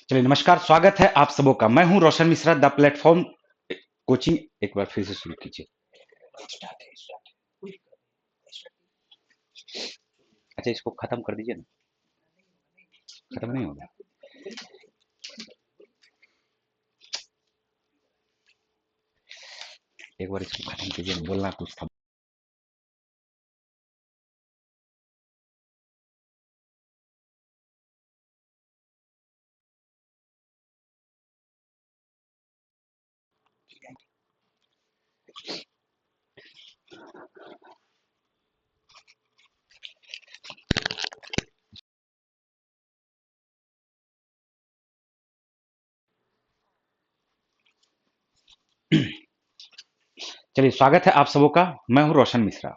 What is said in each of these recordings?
चलिए नमस्कार, स्वागत है आप सबों का। मैं हूं रोशन मिश्रा, द प्लेटफॉर्म कोचिंग। एक बार फिर से शुरू कीजिए। अच्छा, इसको खत्म कर दीजिए ना। खत्म नहीं होगा। एक बार इसको खत्म कीजिए ना, बोलना कुछ था। चलिए, स्वागत है आप सबों का। मैं हूं रोशन मिश्रा।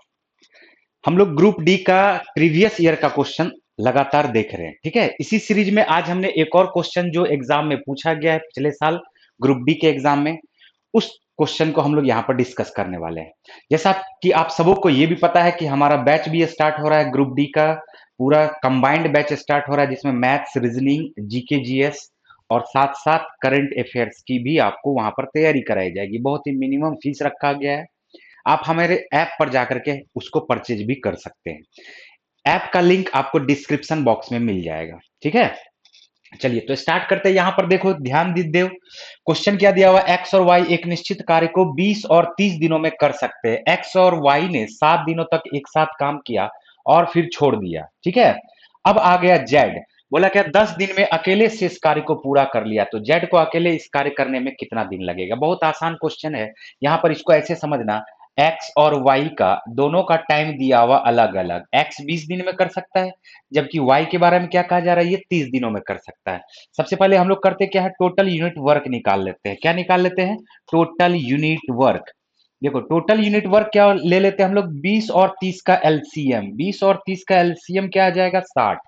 हम लोग ग्रुप डी का प्रीवियस ईयर का क्वेश्चन लगातार देख रहे हैं, ठीक है। इसी सीरीज में आज हमने एक और क्वेश्चन जो एग्जाम में पूछा गया है पिछले साल ग्रुप डी के एग्जाम में, उस क्वेश्चन को हम लोग यहाँ पर डिस्कस करने वाले हैं। जैसा कि आप सबों को ये भी पता है कि हमारा बैच भी स्टार्ट हो रहा है, ग्रुप डी का पूरा कंबाइंड बैच स्टार्ट हो रहा है, जिसमें मैथ्स, रीजनिंग, जीके, जीएस और साथ साथ करंट अफेयर्स की भी आपको वहां पर तैयारी कराई जाएगी। बहुत ही मिनिमम फीस रखा गया है। आप हमारे ऐप पर जाकर के उसको परचेज भी कर सकते हैं। ऐप का लिंक आपको डिस्क्रिप्शन बॉक्स में मिल जाएगा, ठीक है। चलिए तो स्टार्ट करते हैं। यहां पर देखो, ध्यान दीजिए। क्वेश्चन क्या दिया हुआ, एक्स और वाई एक निश्चित कार्य को 20 और 30 दिनों में कर सकते हैं। एक्स और वाई ने 7 दिनों तक एक साथ काम किया और फिर छोड़ दिया, ठीक है। अब आ गया जेड। बोला क्या 10 दिन में अकेले से इस कार्य को पूरा कर लिया, तो जेड को अकेले इस कार्य करने में कितना दिन लगेगा। बहुत आसान क्वेश्चन है। यहां पर इसको ऐसे समझना, एक्स और वाई का दोनों का टाइम दिया हुआ अलग अलग। एक्स 20 दिन में कर सकता है, जबकि वाई के बारे में क्या कहा जा रहा है, ये 30 दिनों में कर सकता है। सबसे पहले हम लोग करते क्या है, टोटल यूनिट वर्क निकाल लेते हैं। क्या निकाल लेते हैं, टोटल यूनिट वर्क। देखो टोटल यूनिट वर्क क्या ले लेते हैं हम लोग, 20 और 30 का एलसीएम। 20 और 30 का एलसीएम क्या आ जाएगा, 60।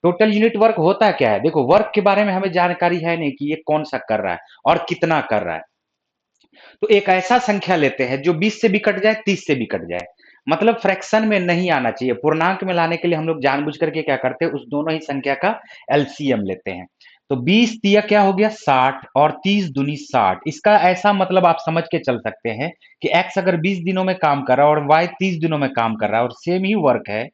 टोटल यूनिट वर्क होता क्या है, देखो वर्क के बारे में हमें जानकारी है नहीं कि ये कौन सा कर रहा है और कितना कर रहा है। तो एक ऐसा संख्या लेते हैं जो 20 से भी कट जाए, 30 से भी कट जाए, मतलब फ्रैक्शन में नहीं आना चाहिए। पूर्णांक में लाने के लिए हम लोग जानबूझ करके क्या करते हैं, उस दोनों ही संख्या का एलसीएम लेते हैं। तो 20 तिया क्या हो गया, 60, और 30 दूनी 60। इसका ऐसा मतलब आप समझ के चल सकते हैं कि एक्स अगर 20 दिनों में काम कर रहा है और वाई 30 दिनों में काम कर रहा है और सेम ही वर्क है,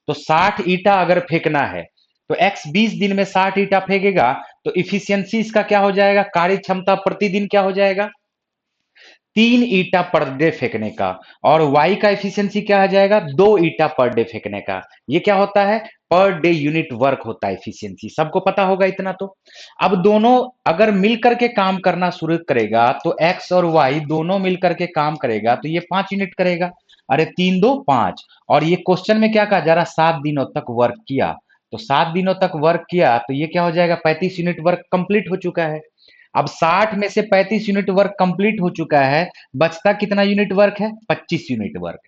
तो 60 ईटा अगर फेंकना है तो एक्स 20 दिन में 60 ईटा फेंकेगा, तो इफिशियंसी इसका क्या हो जाएगा, कार्य क्षमता प्रतिदिन क्या हो जाएगा, 3 ईटा पर डे फेंकने का। और वाई का एफिशिएंसी क्या आ जाएगा, 2 ईटा पर डे फेंकने का। ये क्या होता है, पर डे यूनिट वर्क होता है एफिशिएंसी। सबको पता होगा इतना तो। अब दोनों अगर मिलकर के काम करना शुरू करेगा, तो एक्स और वाई दोनों मिलकर के काम करेगा, तो ये 5 यूनिट करेगा। अरे 3 2 5। और ये क्वेश्चन में क्या कहा जा रहा, 7 दिनों तक वर्क किया। तो 7 दिनों तक वर्क किया तो ये क्या हो जाएगा, 35 यूनिट वर्क कंप्लीट हो चुका है। अब 60 में से 35 यूनिट वर्क कंप्लीट हो चुका है, बचता कितना यूनिट वर्क है, 25 यूनिट वर्क।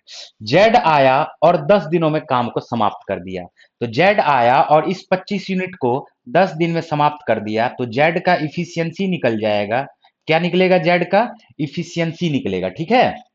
जेड आया और 10 दिनों में काम को समाप्त कर दिया। तो जेड आया और इस 25 यूनिट को 10 दिन में समाप्त कर दिया, तो जेड का इफिशियंसी निकल जाएगा। क्या निकलेगा, जेड का इफिशियंसी निकलेगा, ठीक है।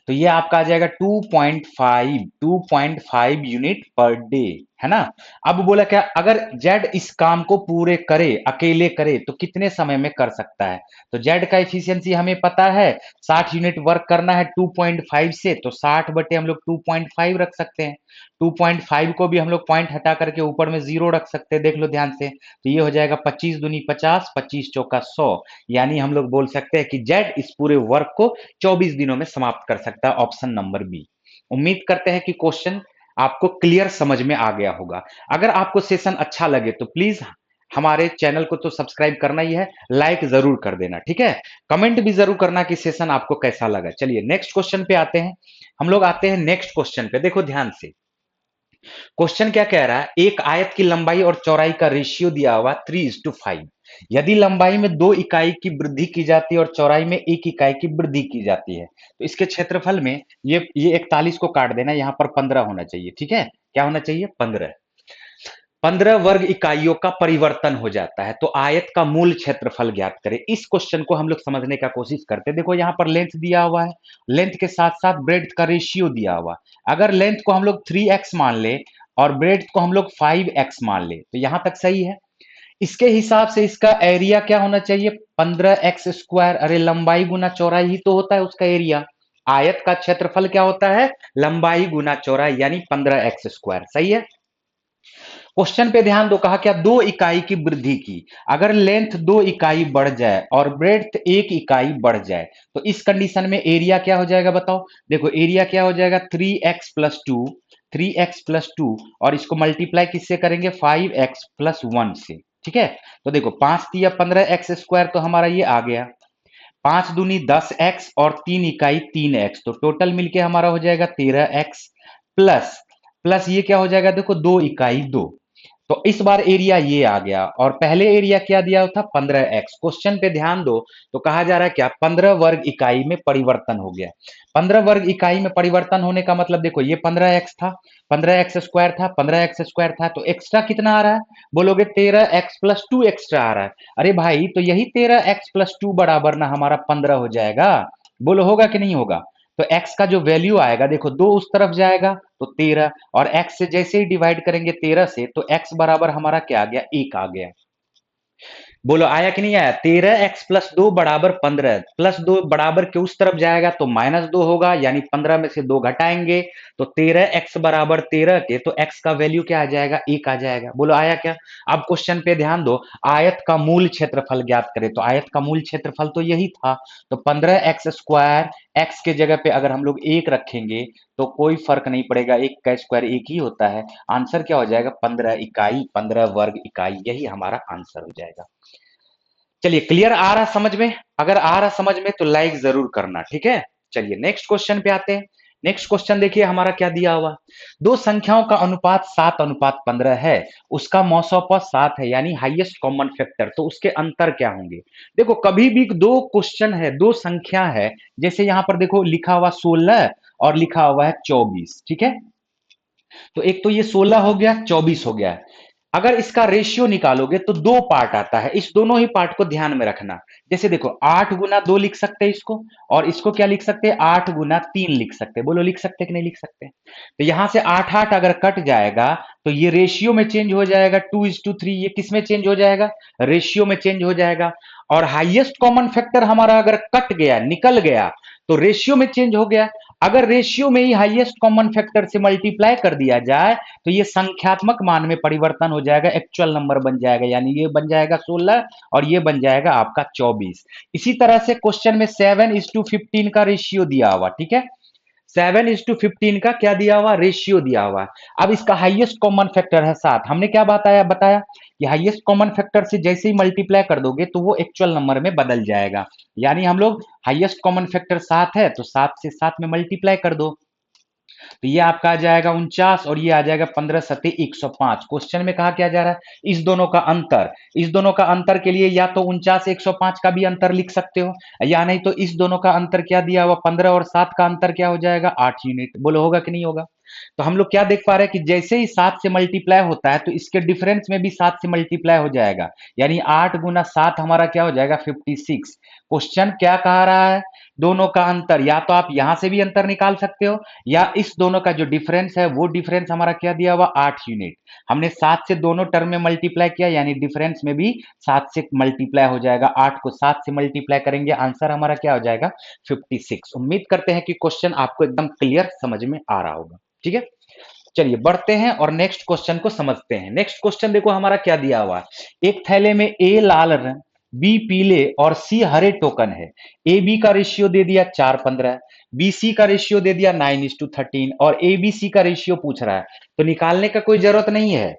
तो ये आपका आ जाएगा 2.5 यूनिट पर डे, है ना। अब बोला क्या, अगर जेड इस काम को पूरे करे, अकेले करे, तो कितने समय में कर सकता है। तो जेड का एफिशिएंसी हमें पता है, 60 यूनिट वर्क करना है 2.5 से, तो 60 बटे हम लोग 2.5 रख सकते हैं। 2.5 को भी हम लोग पॉइंट हटा करके ऊपर में जीरो रख सकते हैं, देख लो ध्यान से। तो ये हो जाएगा 25 दूनी 50, 25 चौका 100। यानी हम लोग बोल सकते हैं कि जेड इस पूरे वर्क को 24 दिनों में समाप्त कर सकता है, ऑप्शन नंबर बी। उम्मीद करते हैं कि क्वेश्चन आपको क्लियर समझ में आ गया होगा। अगर आपको सेशन अच्छा लगे तो प्लीज हमारे चैनल को तो सब्सक्राइब करना ही है, लाइक जरूर कर देना, ठीक है। कमेंट भी जरूर करना कि सेशन आपको कैसा लगा। चलिए नेक्स्ट क्वेश्चन पे आते हैं। हम लोग आते हैं नेक्स्ट क्वेश्चन पे, देखो ध्यान से। क्वेश्चन क्या कह रहा है, एक आयत की लंबाई और चौड़ाई का रेशियो दिया हुआ 3:5। यदि लंबाई में 2 इकाई की वृद्धि की जाती है और चौड़ाई में 1 इकाई की वृद्धि की जाती है, तो इसके क्षेत्रफल में ये 41 को काट देना, यहां पर 15 होना चाहिए, ठीक है। क्या होना चाहिए, 15। 15 वर्ग इकाइयों का परिवर्तन हो जाता है, तो आयत का मूल क्षेत्रफल ज्ञात करें। इस क्वेश्चन को हम लोग समझने का कोशिश करते हैं। देखो यहां पर लेंथ दिया हुआ है, लेंथ के साथ साथ ब्रेड्थ का रेशियो दिया हुआ। अगर लेंथ को हम लोग 3x मान ले और ब्रेड्थ को हम लोग 5x मान ले, तो यहां तक सही है। इसके हिसाब से इसका एरिया क्या होना चाहिए, 15x²। अरे लंबाई गुना चौड़ाई ही तो होता है उसका एरिया। आयत का क्षेत्रफल क्या होता है, लंबाई गुना चौड़ाई, यानी 15x²। सही है। क्वेश्चन पे ध्यान दो, कहा क्या, 2 इकाई की वृद्धि की। अगर लेंथ 2 इकाई बढ़ जाए और ब्रेड्थ 1 इकाई बढ़ जाए तो इस कंडीशन में एरिया क्या हो जाएगा बताओ। देखो एरिया क्या हो जाएगा, 3x+2, 3x+2, और इसको मल्टीप्लाई किससे करेंगे, 5x+1 से। ठीक है। तो देखो 5×3 = 15x², तो हमारा ये आ गया। 5×2 = 10x और 3 इकाई 3x, तो टोटल मिलके हमारा हो जाएगा 13x, प्लस प्लस ये क्या हो जाएगा, देखो 2 इकाई 2। तो इस बार एरिया ये आ गया, और पहले एरिया क्या दिया था, 15x। क्वेश्चन पे ध्यान दो, तो कहा जा रहा है क्या, 15 वर्ग इकाई में परिवर्तन हो गया। 15 वर्ग इकाई में परिवर्तन होने का मतलब, देखो ये 15x था, 15x² था, 15x² था, तो एक्स्ट्रा कितना आ रहा है, बोलोगे 13x+2 एक्स्ट्रा आ रहा है। अरे भाई, तो यही 13x+2 बराबर ना हमारा 15 हो जाएगा। बोलो होगा कि नहीं होगा। तो x का जो वैल्यू आएगा, देखो 2 उस तरफ जाएगा तो 13, और x से जैसे ही डिवाइड करेंगे 13 से, तो x बराबर हमारा क्या आ गया, 1 आ गया। बोलो आया कि नहीं आया। 13x+2 बराबर 15, +2 बराबर के उस तरफ जाएगा तो -2 होगा, यानी 15 में से 2 घटाएंगे तो 13x बराबर 13 के, तो x का वैल्यू क्या आ जाएगा, 1 आ जाएगा। बोलो आया क्या। अब क्वेश्चन पे ध्यान दो, आयत का मूल क्षेत्रफल ज्ञात करें, तो आयत का मूल क्षेत्रफल तो यही था, तो 15x², x के जगह पे अगर हम लोग 1 रखेंगे तो कोई फर्क नहीं पड़ेगा, 1 का स्क्वायर 1 ही होता है। आंसर क्या हो जाएगा, 15 इकाई, 15 वर्ग इकाई, यही हमारा आंसर हो जाएगा। चलिए, क्लियर आ रहा समझ में। अगर आ रहा समझ में तो लाइक जरूर करना, ठीक है। चलिए नेक्स्ट क्वेश्चन पे आते हैं। नेक्स्ट क्वेश्चन देखिए हमारा क्या दिया हुआ, दो संख्याओं का अनुपात 7:15 है, उसका मौसोपा 7 है, यानी हाईएस्ट कॉमन फैक्टर, तो उसके अंतर क्या होंगे। देखो कभी भी दो क्वेश्चन है, दो संख्या है, जैसे यहां पर देखो लिखा हुआ 16 और लिखा हुआ है 24, ठीक है। तो एक तो ये 16 हो गया, 24 हो गया। अगर इसका रेशियो निकालोगे तो दो पार्ट आता है, इस दोनों ही पार्ट को ध्यान में रखना। जैसे देखो 8×2 लिख सकते हैं इसको, और इसको क्या लिख सकते हैं, 8×3 लिख सकते हैं। बोलो लिख सकते हैं कि नहीं लिख सकते। तो यहां से 8 8 अगर कट जाएगा तो ये रेशियो में चेंज हो जाएगा, 2:3, ये किस में चेंज हो जाएगा, रेशियो में चेंज हो जाएगा। और हाईएस्ट कॉमन फैक्टर हमारा अगर कट गया, निकल गया, तो रेशियो में चेंज हो गया। अगर रेशियो में ही हाईएस्ट कॉमन फैक्टर से मल्टीप्लाई कर दिया जाए तो ये संख्यात्मक मान में परिवर्तन हो जाएगा, एक्चुअल नंबर बन जाएगा, यानी ये बन जाएगा 16 और ये बन जाएगा आपका 24। इसी तरह से क्वेश्चन में 7:15 का रेशियो दिया हुआ, ठीक है। 7:15 का क्या दिया हुआ, रेशियो दिया हुआ। अब इसका हाईएस्ट कॉमन फैक्टर है 7। हमने क्या बताया बताया कि हाईएस्ट कॉमन फैक्टर से जैसे ही मल्टीप्लाई कर दोगे तो वो एक्चुअल नंबर में बदल जाएगा। यानी हम लोग हाईएस्ट कॉमन फैक्टर 7 है तो 7 से 7 में मल्टीप्लाई कर दो, तो ये आपका आ जाएगा 49, और ये आ जाएगा 15×7=105। क्वेश्चन में कहा क्या जा रहा है, इस दोनों का अंतर। इस दोनों का अंतर के लिए या तो 49 105 का भी अंतर लिख सकते हो, या नहीं तो इस दोनों का अंतर क्या दिया हुआ, 15 और 7 का अंतर क्या हो जाएगा, 8 यूनिट। बोलो होगा कि नहीं होगा। तो हम लोग क्या देख पा रहे हैं कि जैसे ही 7 से मल्टीप्लाई होता है तो इसके डिफरेंस में भी 7 से मल्टीप्लाई हो जाएगा, यानी 8×7 हमारा क्या हो जाएगा, 56। क्वेश्चन क्या कह रहा है, दोनों का अंतर, या तो आप यहां से भी अंतर निकाल सकते हो, या इस दोनों का जो डिफरेंस है वो डिफरेंस हमारा क्या दिया हुआ, 8 यूनिट। हमने 7 से दोनों टर्म में मल्टीप्लाई किया, यानी डिफरेंस में भी 7 से मल्टीप्लाई हो जाएगा। 8 को 7 से मल्टीप्लाई करेंगे, आंसर हमारा क्या हो जाएगा, 56। उम्मीद करते हैं कि क्वेश्चन आपको एकदम क्लियर समझ में आ रहा होगा, ठीक है। चलिए बढ़ते हैं और नेक्स्ट क्वेश्चन को समझते हैं। नेक्स्ट क्वेश्चन देखो हमारा क्या दिया हुआ है, एक थैले में ए लाल रंग, बी पीले और सी हरे टोकन है। ए बी का रेशियो दे दिया 4:15, बी सी का रेशियो दे दिया 9:13, और ए बी सी का रेशियो पूछ रहा है। तो निकालने का कोई जरूरत नहीं है,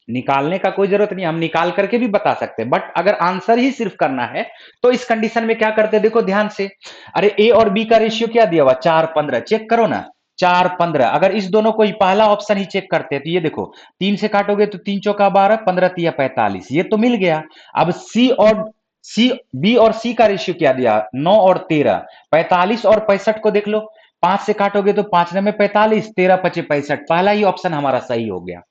निकालने का कोई जरूरत नहीं, हम निकाल करके भी बता सकते हैं, बट अगर आंसर ही सिर्फ करना है तो इस कंडीशन में क्या करते हैं, देखो ध्यान से। अरे ए और बी का रेशियो क्या दिया हुआ, 4:15, चेक करो ना। 4:15, अगर इस दोनों को ही पहला ऑप्शन ही चेक करते हैं तो ये देखो 3 से काटोगे तो 3×4 = 12, 15×3 = 45, ये तो मिल गया। अब सी बी और सी का रेशियो क्या दिया, 9 और 13, 45 और 65 को देख लो। 5 से काटोगे तो 5×9 = 45, 13×5 = 65, पहला ही ऑप्शन हमारा सही हो गया।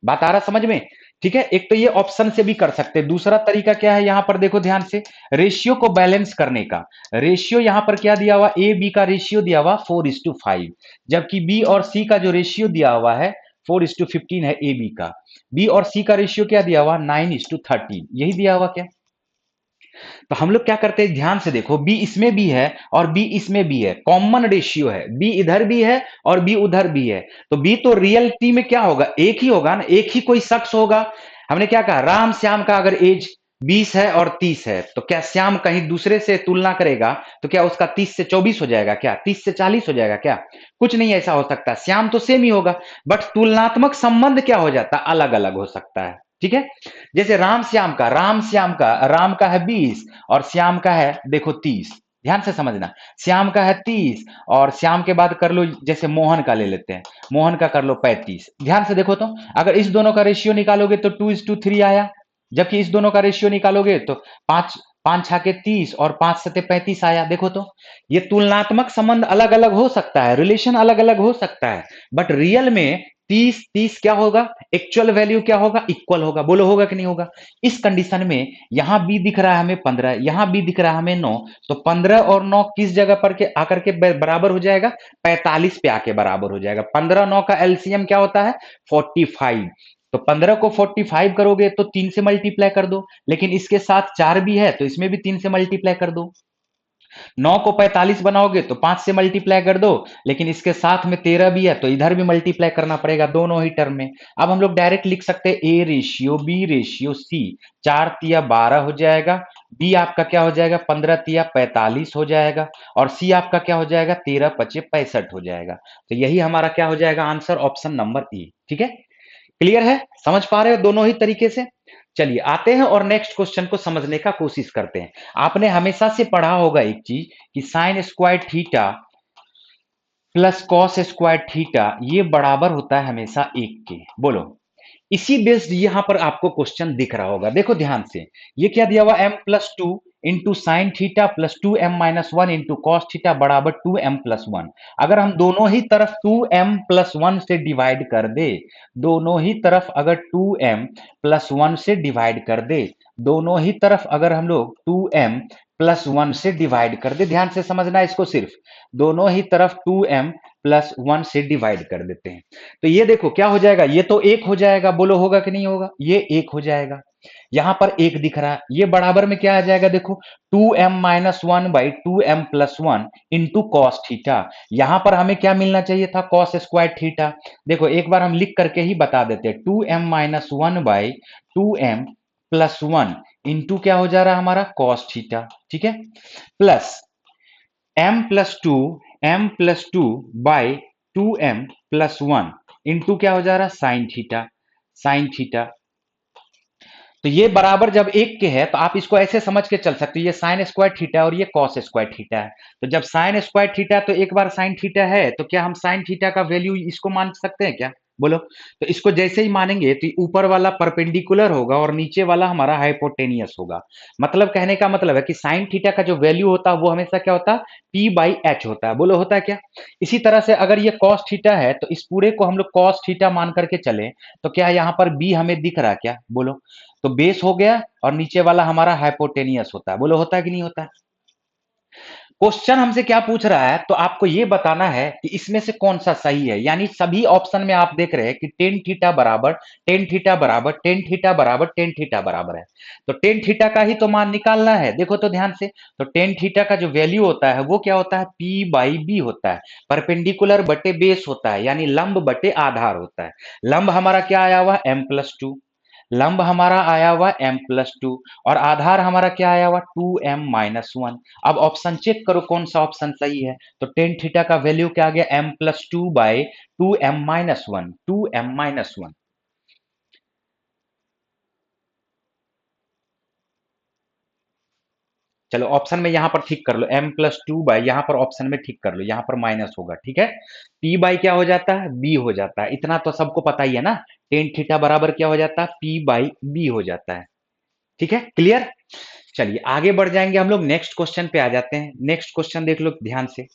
बात आ रहा समझ में, ठीक है। एक तो ये ऑप्शन से भी कर सकते हैं, दूसरा तरीका क्या है, यहां पर देखो ध्यान से, रेशियो को बैलेंस करने का। रेशियो यहां पर क्या दिया हुआ, ए बी का रेशियो दिया हुआ 4:5, जबकि बी और सी का जो रेशियो दिया हुआ है 4:15 है ए बी का। बी और सी का रेशियो क्या दिया हुआ, 9:13, यही दिया हुआ क्या। तो हम लोग क्या करते हैं, ध्यान से देखो, बी इसमें भी है और बी इसमें भी है, कॉमन रेशियो है, बी इधर भी है और बी उधर भी है। तो बी तो रियलिटी में क्या होगा, एक ही होगा ना, एक ही कोई शख्स होगा। हमने क्या कहा, राम श्याम का अगर एज 20 है और 30 है, तो क्या श्याम कहीं दूसरे से तुलना करेगा तो क्या उसका 30 से 24 हो जाएगा, क्या 30 से 40 हो जाएगा, क्या कुछ नहीं ऐसा हो सकता। श्याम तो सेम ही होगा, बट तुलनात्मक संबंध क्या हो जाता है, अलग अलग हो सकता है। ठीक है, जैसे राम का है 20 और श्याम का है देखो 30। ध्यान से समझना, श्याम का है 30 और श्याम के बाद कर लो, जैसे मोहन का ले लेते हैं, मोहन का कर लो 35। ध्यान से देखो, तो अगर इस दोनों का रेशियो निकालोगे तो 2:3 आया, जबकि इस दोनों का रेशियो निकालोगे तो 5 5 6 के 30 और 5 7 35 आया। देखो तो ये तुलनात्मक संबंध अलग अलग हो सकता है, रिलेशन अलग अलग हो सकता है, बट रियल में 30 क्या होगा, एक्चुअल वैल्यू क्या होगा, इक्वल होगा। बोलो होगा कि नहीं होगा। इस कंडीशन में यहां बी दिख रहा है हमें 15, यहां बी दिख रहा है हमें 9, तो 15 और 9 किस जगह पर के आकर के बराबर हो जाएगा, 45 पे आके बराबर हो जाएगा। 15 9 का एलसीएम क्या होता है, 45। तो 15 को 45 करोगे तो 3 से मल्टीप्लाई कर दो, लेकिन इसके साथ 4 भी है तो इसमें भी 3 से मल्टीप्लाई कर दो। 9 को 45 बनाओगे तो 5 से मल्टीप्लाई कर दो, लेकिन इसके साथ में 13 भी है तो इधर भी मल्टीप्लाई करना पड़ेगा दोनों ही टर्म में। अब हम लोग डायरेक्ट लिख सकते हैं A ratio B ratio C, 4 तिया 12 हो जाएगा, बी आपका क्या हो जाएगा, 15 तिया 45 हो जाएगा, और सी आपका क्या हो जाएगा, 13 5 65 हो जाएगा। तो यही हमारा क्या हो जाएगा आंसर, ऑप्शन नंबर ए। ठीक है, क्लियर है, समझ पा रहे हो दोनों ही तरीके से। चलिए आते हैं और नेक्स्ट क्वेश्चन को समझने का कोशिश करते हैं। आपने हमेशा से पढ़ा होगा एक चीज कि sine square theta plus cos square theta ये बराबर होता है हमेशा एक के। बोलो, इसी बेस्ड यहां पर आपको क्वेश्चन दिख रहा होगा, देखो ध्यान से। ये क्या दिया हुआ, m+2 into sine theta plus 2m-1 into cos theta बराबर 2m+1। अगर हम दोनों ही तरफ 2m+1 से डिवाइड कर दे, दोनों ही तरफ अगर 2m+1 से डिवाइड कर दे, दोनों ही तरफ अगर हम लोग 2m+1 से डिवाइड कर दे, ध्यान से समझना इसको, सिर्फ दोनों ही तरफ 2m+1 से डिवाइड कर देते हैं, तो ये देखो क्या हो जाएगा, ये तो एक हो जाएगा। बोलो होगा कि नहीं होगा, ये एक हो जाएगा। यहां पर एक दिख रहा है, ये बराबर में क्या आ जाएगा, देखो 2m-1/2m+1 इंटू कॉस थीटा। यहां पर हमें क्या मिलना चाहिए था, कॉस स्क्वायर थीटा। देखो एक बार हम लिख करके ही बता देते हैं, 2m-1/2m+1 इंटू क्या हो जा रहा है हमारा, कॉस थीटा। ठीक है, प्लस m+2 इंटू क्या हो जा रहा है, साइन थीटा, साइन थीटा। तो ये बराबर जब एक के है तो आप इसको ऐसे समझ के चल सकते हो, ये साइन स्क्वायर थीटा और ये कॉस स्क्वायर थीटा है। तो जब साइन स्क्वायर थीटा तो एक बार साइन थीटा है, तो क्या हम साइन थीटा का वैल्यू इसको मान सकते हैं क्या, बोलो। तो इसको जैसे ही मानेंगे तो ऊपर वाला परपेंडिकुलर होगा और नीचे वाला हमारा हाइपोटेनियस होगा। मतलब कहने का मतलब है कि साइन थीटा का जो वैल्यू होता है वो हमेशा क्या होता है, p/h होता है। बोलो होता है क्या। इसी तरह से अगर ये कॉस थीटा है तो इस पूरे को हम लोग कॉस थीटा मान करके चले, तो क्या यहाँ पर b हमें दिख रहा है क्या, बोलो। तो बेस हो गया और नीचे वाला हमारा हाइपोटेनियस होता है। बोलो होता है कि नहीं होता है। क्वेश्चन हमसे क्या पूछ रहा है, तो आपको ये बताना है कि इसमें से कौन सा सही है। यानी सभी ऑप्शन में आप देख रहे हैं कि टेन थीटा बराबर टेन थीटा बराबर टेन थीटा बराबर टेन थीटा बराबर है, तो टेन थीटा का ही तो मान निकालना है। देखो तो ध्यान से, तो टेन थीटा का जो वैल्यू होता है वो क्या होता है, p/b होता है, परपेंडिकुलर बटे बेस होता है, यानी लंब बटे आधार होता है। लंब हमारा क्या आया हुआ, m+2, लंब हमारा आया हुआ m+2 और आधार हमारा क्या आया हुआ, 2m-1। अब ऑप्शन चेक करो कौन सा ऑप्शन सही है। तो टेन थीटा का वैल्यू क्या आ गया, m+2/2m-1, 2m-1। चलो ऑप्शन में यहां पर ठीक कर लो, m+2 यहां पर ऑप्शन में ठीक कर लो, यहां पर माइनस होगा। ठीक है, p/क्या हो जाता है, b हो जाता है। इतना तो सबको पता ही है ना, टेन थीटा बराबर क्या हो जाता है, p/b हो जाता है। ठीक है, क्लियर। चलिए आगे बढ़ जाएंगे हम लोग, नेक्स्ट क्वेश्चन पे आ जाते हैं। नेक्स्ट क्वेश्चन देख लो ध्यान से।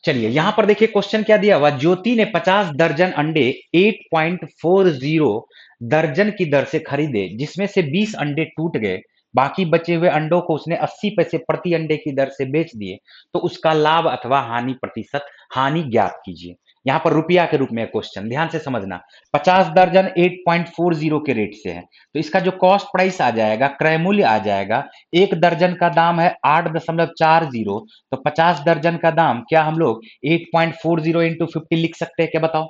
चलिए यहां पर देखिए क्वेश्चन क्या दिया हुआ, ज्योति ने 50 दर्जन अंडे 8.40 दर्जन की दर से खरीदे, जिसमें से 20 अंडे टूट गए, बाकी बचे हुए अंडों को उसने 80 पैसे प्रति अंडे की दर से बेच दिए, तो उसका लाभ अथवा हानि प्रतिशत, हानि ज्ञात कीजिए। यहाँ पर रुपया के रूप में क्वेश्चन, ध्यान से समझना। 50 दर्जन 8.40 के रेट से है, तो इसका जो कॉस्ट प्राइस आ जाएगा, क्रय मूल्य आ जाएगा, एक दर्जन का दाम है 8.40, तो 50 दर्जन का दाम क्या हम लोग 8.40 इंटू 50 लिख सकते हैं क्या, बताओ।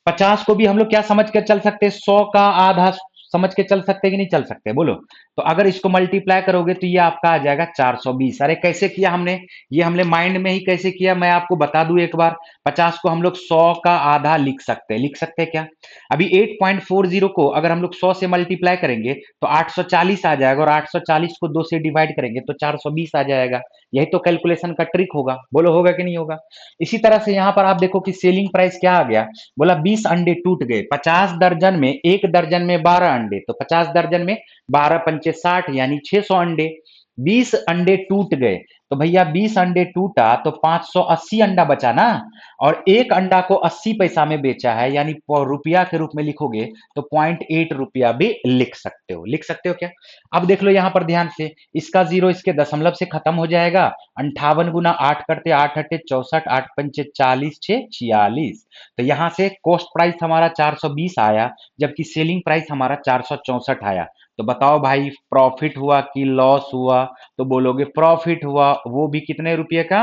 50 को भी हम लोग क्या समझ के चल सकते हैं, 100 का आधा समझ के चल सकते हैं कि नहीं चल सकते, बोलो। तो अगर इसको मल्टीप्लाई करोगे तो ये आपका आ जाएगा 420। अरे कैसे किया हमने, ये हमने माइंड में ही कैसे किया, मैं आपको बता दूं एक बार। 50 को हम लोग 100 का आधा लिख सकते हैं क्या। अभी 8.40 को अगर हम लोग 100 से मल्टीप्लाई करेंगे तो 840 आ जाएगा, और 840 को 2 से डिवाइड करेंगे तो 420 आ जाएगा। यही तो कैलकुलेशन का ट्रिक होगा, बोलो होगा कि नहीं होगा। इसी तरह से यहां पर आप देखो कि सेलिंग प्राइस क्या आ गया, बोला 20 अंडे टूट गए। 50 दर्जन में, एक दर्जन में 12 अंडे, तो 50 दर्जन में 12 पंचे 60 यानी 600 अंडे। 20 अंडे टूट गए, तो भैया 20 अंडे टूटा तो 580 अंडा बचा ना, और एक अंडा को 80 पैसा में बेचा है, यानी रुपया के रूप में लिखोगे तो 0.8 रुपया भी लिख सकते हो क्या। अब देख लो यहां पर ध्यान से, इसका जीरो इसके दशमलव से खत्म हो जाएगा। 58 गुना 8 करते 8 अट्ठे 64, 8 पंचे 40, 6 46। तो यहां से कॉस्ट प्राइस हमारा 420 आया, जबकि सेलिंग प्राइस हमारा 464 आया। तो बताओ भाई, प्रॉफिट हुआ कि लॉस हुआ, तो बोलोगे प्रॉफिट हुआ, वो भी कितने रुपये का,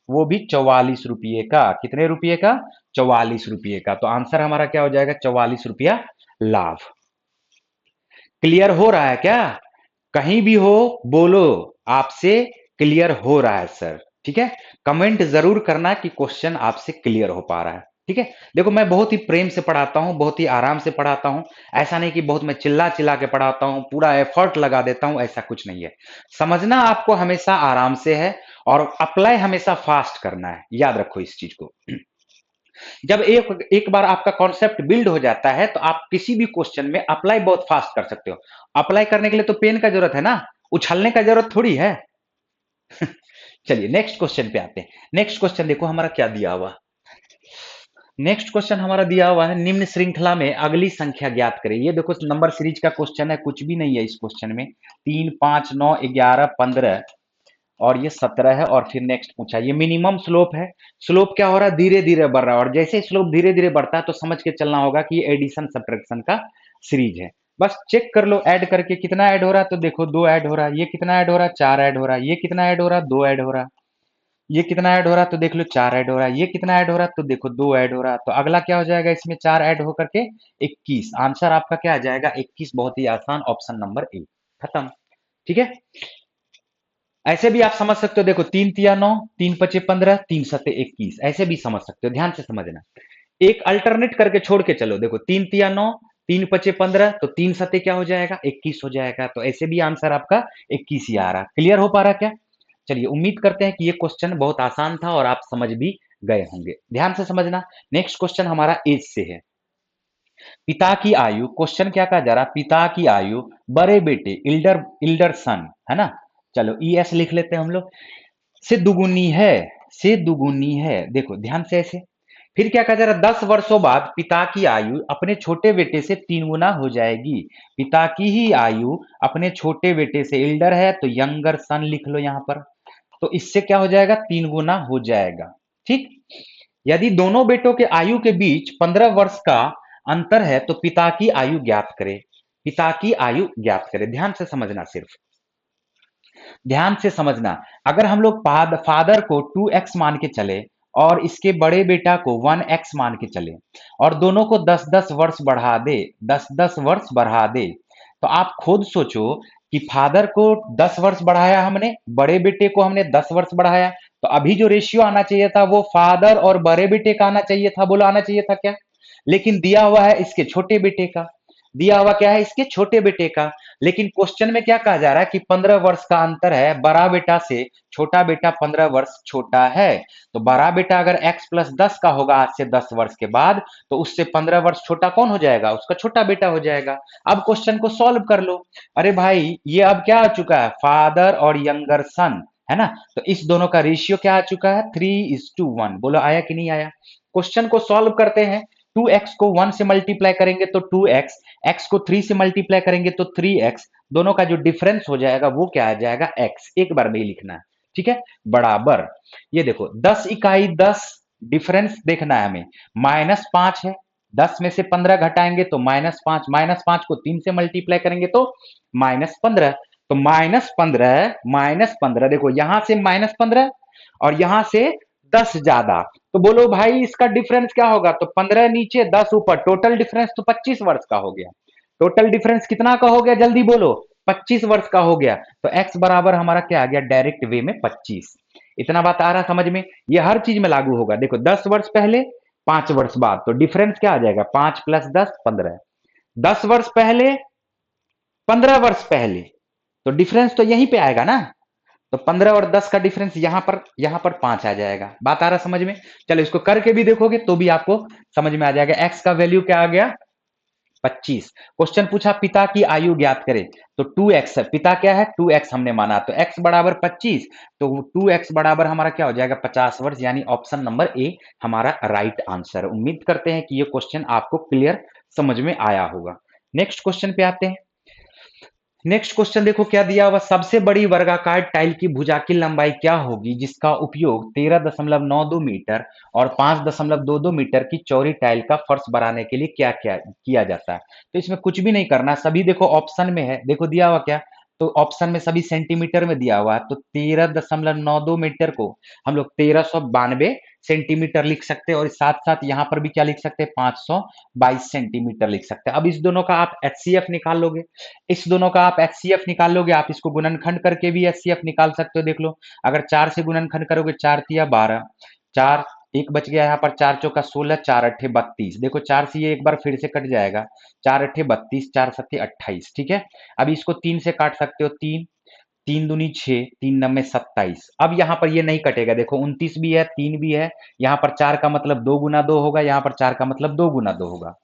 वो भी 44 रुपये का। कितने रुपये का, 44 रुपये का। तो आंसर हमारा क्या हो जाएगा, 44 रुपया लाभ। क्लियर हो रहा है क्या, कहीं भी हो बोलो, आपसे क्लियर हो रहा है सर, ठीक है। कमेंट जरूर करना कि क्वेश्चन आपसे क्लियर हो पा रहा है, ठीक है। देखो मैं बहुत ही प्रेम से पढ़ाता हूं, बहुत ही आराम से पढ़ाता हूं। ऐसा नहीं कि बहुत मैं चिल्ला चिल्ला के पढ़ाता हूं, पूरा एफर्ट लगा देता हूं, ऐसा कुछ नहीं है। समझना आपको हमेशा आराम से है, और अप्लाई हमेशा फास्ट करना है, याद रखो इस चीज को। जब एक एक बार आपका कॉन्सेप्ट बिल्ड हो जाता है तो आप किसी भी क्वेश्चन में अप्लाई बहुत फास्ट कर सकते हो। अप्लाई करने के लिए तो पेन का जरूरत है ना, उछलने का जरूरत थोड़ी है। चलिए नेक्स्ट क्वेश्चन पे आते हैं। नेक्स्ट क्वेश्चन देखो हमारा क्या दिया हुआ। नेक्स्ट क्वेश्चन हमारा दिया हुआ है, निम्न श्रृंखला में अगली संख्या ज्ञात करें। ये देखो नंबर सीरीज का क्वेश्चन है, कुछ भी नहीं है इस क्वेश्चन में। 3, 5, 9, 11, 15 और ये 17 है, और फिर नेक्स्ट पूछा, ये मिनिमम स्लोप है। स्लोप क्या हो रहा है, धीरे धीरे बढ़ रहा है, और जैसे स्लोप धीरे धीरे बढ़ता है तो समझ के चलना होगा कि ये एडिशन सब्ट्रैक्शन का सीरीज है। बस चेक कर लो ऐड करके कितना ऐड हो रहा है, तो देखो 2 ऐड हो रहा है। ये कितना ऐड हो रहा है, 4 ऐड हो रहा है। ये कितना ऐड हो रहा है, 2 ऐड हो रहा है। ये कितना ऐड हो रहा है, तो देख लो 4 ऐड हो रहा है। ये कितना ऐड हो रहा है, तो देखो 2 ऐड हो रहा है। तो अगला क्या हो जाएगा, इसमें 4 ऐड होकर के 21। आंसर आपका क्या आ जाएगा, 21। बहुत ही आसान, ऑप्शन नंबर ए। खत्म, ठीक है। ऐसे भी आप समझ सकते हो, देखो 3 तिया 9, 3 पचे 15, 3 सते 21, ऐसे भी समझ सकते हो, ध्यान से समझना। एक अल्टरनेट करके छोड़ के चलो, देखो 3 तिया 9, 3 पचे 15, तो 3 सते क्या हो जाएगा, 21 हो जाएगा। तो ऐसे भी आंसर आपका 21 ही आ रहा। क्लियर हो पा रहा क्या। चलिए उम्मीद करते हैं कि ये क्वेश्चन बहुत आसान था और आप समझ भी गए होंगे। ध्यान से समझना। नेक्स्ट क्वेश्चन हमारा एज से है। पिता की आयु, क्वेश्चन क्या कहा जा रहा, पिता की आयु बड़े बेटे इल्डर इल्डर सन, है ना। चलो ई एस लिख लेते हैं हम लोग, से दुगुनी है, से दुगुनी है। देखो ध्यान से ऐसे, फिर क्या कहा जा रहा, 10 वर्षों बाद पिता की आयु अपने छोटे बेटे से 3 गुना हो जाएगी। पिता की ही आयु अपने छोटे बेटे से, इल्डर है तो यंगर सन लिख लो यहां पर, तो इससे क्या हो जाएगा, 3 गुना हो जाएगा, ठीक। यदि दोनों बेटों के आयु के बीच 15 वर्ष का अंतर है तो पिता की आयु ज्ञात करें। पिता की आयु ज्ञात करें, ध्यान से समझना, सिर्फ ध्यान से समझना। अगर हम लोग फादर को 2x मान के चले और इसके बड़े बेटा को 1x मान के चले, और दोनों को 10-10 वर्ष बढ़ा दे, 10-10 वर्ष बढ़ा दे, तो आप खुद सोचो कि फादर को 10 वर्ष बढ़ाया हमने, बड़े बेटे को हमने 10 वर्ष बढ़ाया, तो अभी जो रेशियो आना चाहिए था वो फादर और बड़े बेटे का आना चाहिए था, बोलो आना चाहिए था क्या। लेकिन दिया हुआ है इसके छोटे बेटे का, दिया हुआ क्या है, इसके छोटे बेटे का। लेकिन क्वेश्चन में क्या कहा जा रहा है कि 15 वर्ष का अंतर है, बड़ा बेटा से छोटा बेटा 15 वर्ष छोटा है। तो बड़ा बेटा अगर x प्लस 10 का होगा आज से 10 वर्ष के बाद, तो उससे 15 वर्ष छोटा कौन हो जाएगा, उसका छोटा बेटा हो जाएगा। अब क्वेश्चन को सॉल्व कर लो। अरे भाई ये अब क्या आ चुका है, फादर और यंगर सन, है ना। तो इस दोनों का रेशियो क्या आ चुका है, 3:1। बोलो आया कि नहीं आया। क्वेश्चन को सॉल्व करते हैं। 2x को 1 से मल्टीप्लाई करेंगे तो 2x, x को 3 से मल्टीप्लाई करेंगे तो 3x, दोनों का जो डिफरेंस हो जाएगा वो क्या आ जाएगा, x। एक बार में ही लिखना है, ठीक है, बराबर। ये देखो 10 इकाई 10, डिफरेंस देखना है हमें। -5 है, 10 में से 15 घटाएंगे तो -5, -5 को 3 से मल्टीप्लाई करेंगे तो -15। तो -15 देखो यहां से -15 और यहां से 10 ज्यादा, तो बोलो भाई इसका डिफरेंस क्या होगा? तो 15 नीचे 10 ऊपर, टोटल डिफरेंस तो 25 वर्ष का हो गया। टोटल डिफरेंस कितना का हो गया? जल्दी बोलो। 25 वर्ष का हो गया। तो x बराबर हमारा क्या आ गया? डायरेक्ट वे में 25। इतना बात आ रहा समझ में? ये हर चीज में लागू होगा। देखो 10 वर्ष पहले, 5 वर्ष बाद, तो डिफरेंस क्या आ जाएगा? 5 + 10 15। 10 वर्ष पहले, 15 वर्ष पहले, तो डिफरेंस तो यहीं पे आएगा ना। तो 15 और 10 का डिफरेंस यहां पर 5 आ जाएगा। बात आ रहा समझ में? चलो इसको करके भी देखोगे तो भी आपको समझ में आ जाएगा। एक्स का वैल्यू क्या आ गया? 25। क्वेश्चन पूछा पिता की आयु ज्ञात करें, तो 2x है। पिता क्या है? 2x हमने माना, तो x बराबर 25, तो 2x बराबर हमारा क्या हो जाएगा? 50 वर्ष, यानी ऑप्शन नंबर ए हमारा राइट आंसर। उम्मीद करते हैं कि ये क्वेश्चन आपको क्लियर समझ में आया होगा। नेक्स्ट क्वेश्चन पे आते हैं। नेक्स्ट क्वेश्चन देखो क्या दिया हुआ। सबसे बड़ी वर्गाकार टाइल की भुजा की लंबाई क्या होगी जिसका उपयोग 13.92 मीटर और 5.22 मीटर की चौड़ी टाइल का फर्श बनाने के लिए क्या क्या किया जाता है? तो इसमें कुछ भी नहीं करना, सभी देखो ऑप्शन में है। देखो दिया हुआ क्या, तो ऑप्शन में सभी सेंटीमीटर में दिया हुआ है। तो 13.92 मीटर को हम लोग 1392 सेंटीमीटर लिख सकते हैं, और साथ साथ यहां पर भी क्या लिख सकते हैं? 522 सेंटीमीटर लिख सकते हैं। अब इस दोनों का आप एचसीएफ निकाल लोगे। इस दोनों का आप एचसीएफ निकाल लोगे, आप इसको गुणनखंड करके भी एचसीएफ निकाल सकते हो। देख लो, अगर 4 से गुणनखंड करोगे, 4 तिया 12, 4 एक बच गया यहाँ पर, 4 चौका 16, 4 अट्ठे 32। देखो 4 से ये एक बार फिर से कट जाएगा, 4 अट्ठे 32, 4 सत्ते 28। ठीक है, अब इसको 3 से काट सकते हो, 3, 3 दूनी 6, 3 नम्मे 27। अब यहाँ पर ये नहीं कटेगा, देखो 29 भी है, 3 भी है, यहाँ पर 4 का मतलब 2 गुना 2 होगा, यहाँ पर 4 का मतलब 2 गुना 2 होगा।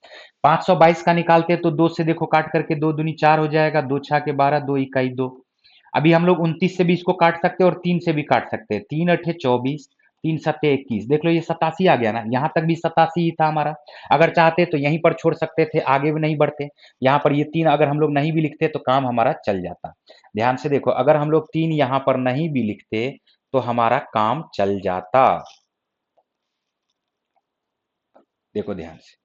522 का निकालते हैं तो 2 से देखो काट करके, 2 दूनी 4 हो जाएगा, 2 छा के 12, 2 इकाई 2। अभी हम लोग 29 से भी इसको काट सकते हैं और 3 से भी काट सकते हैं। 3 अठे 24, 3 सत्ते 21। देख लो ये 87 आ गया ना, यहाँ तक भी 87 ही था हमारा। अगर चाहते तो यहीं पर छोड़ सकते थे, आगे भी नहीं बढ़ते। यहाँ पर ये 3 अगर हम लोग नहीं भी लिखते तो काम हमारा चल जाता। ध्यान से देखो, अगर हम लोग 3 यहाँ पर नहीं भी लिखते तो हमारा काम चल जाता। देखो ध्यान से,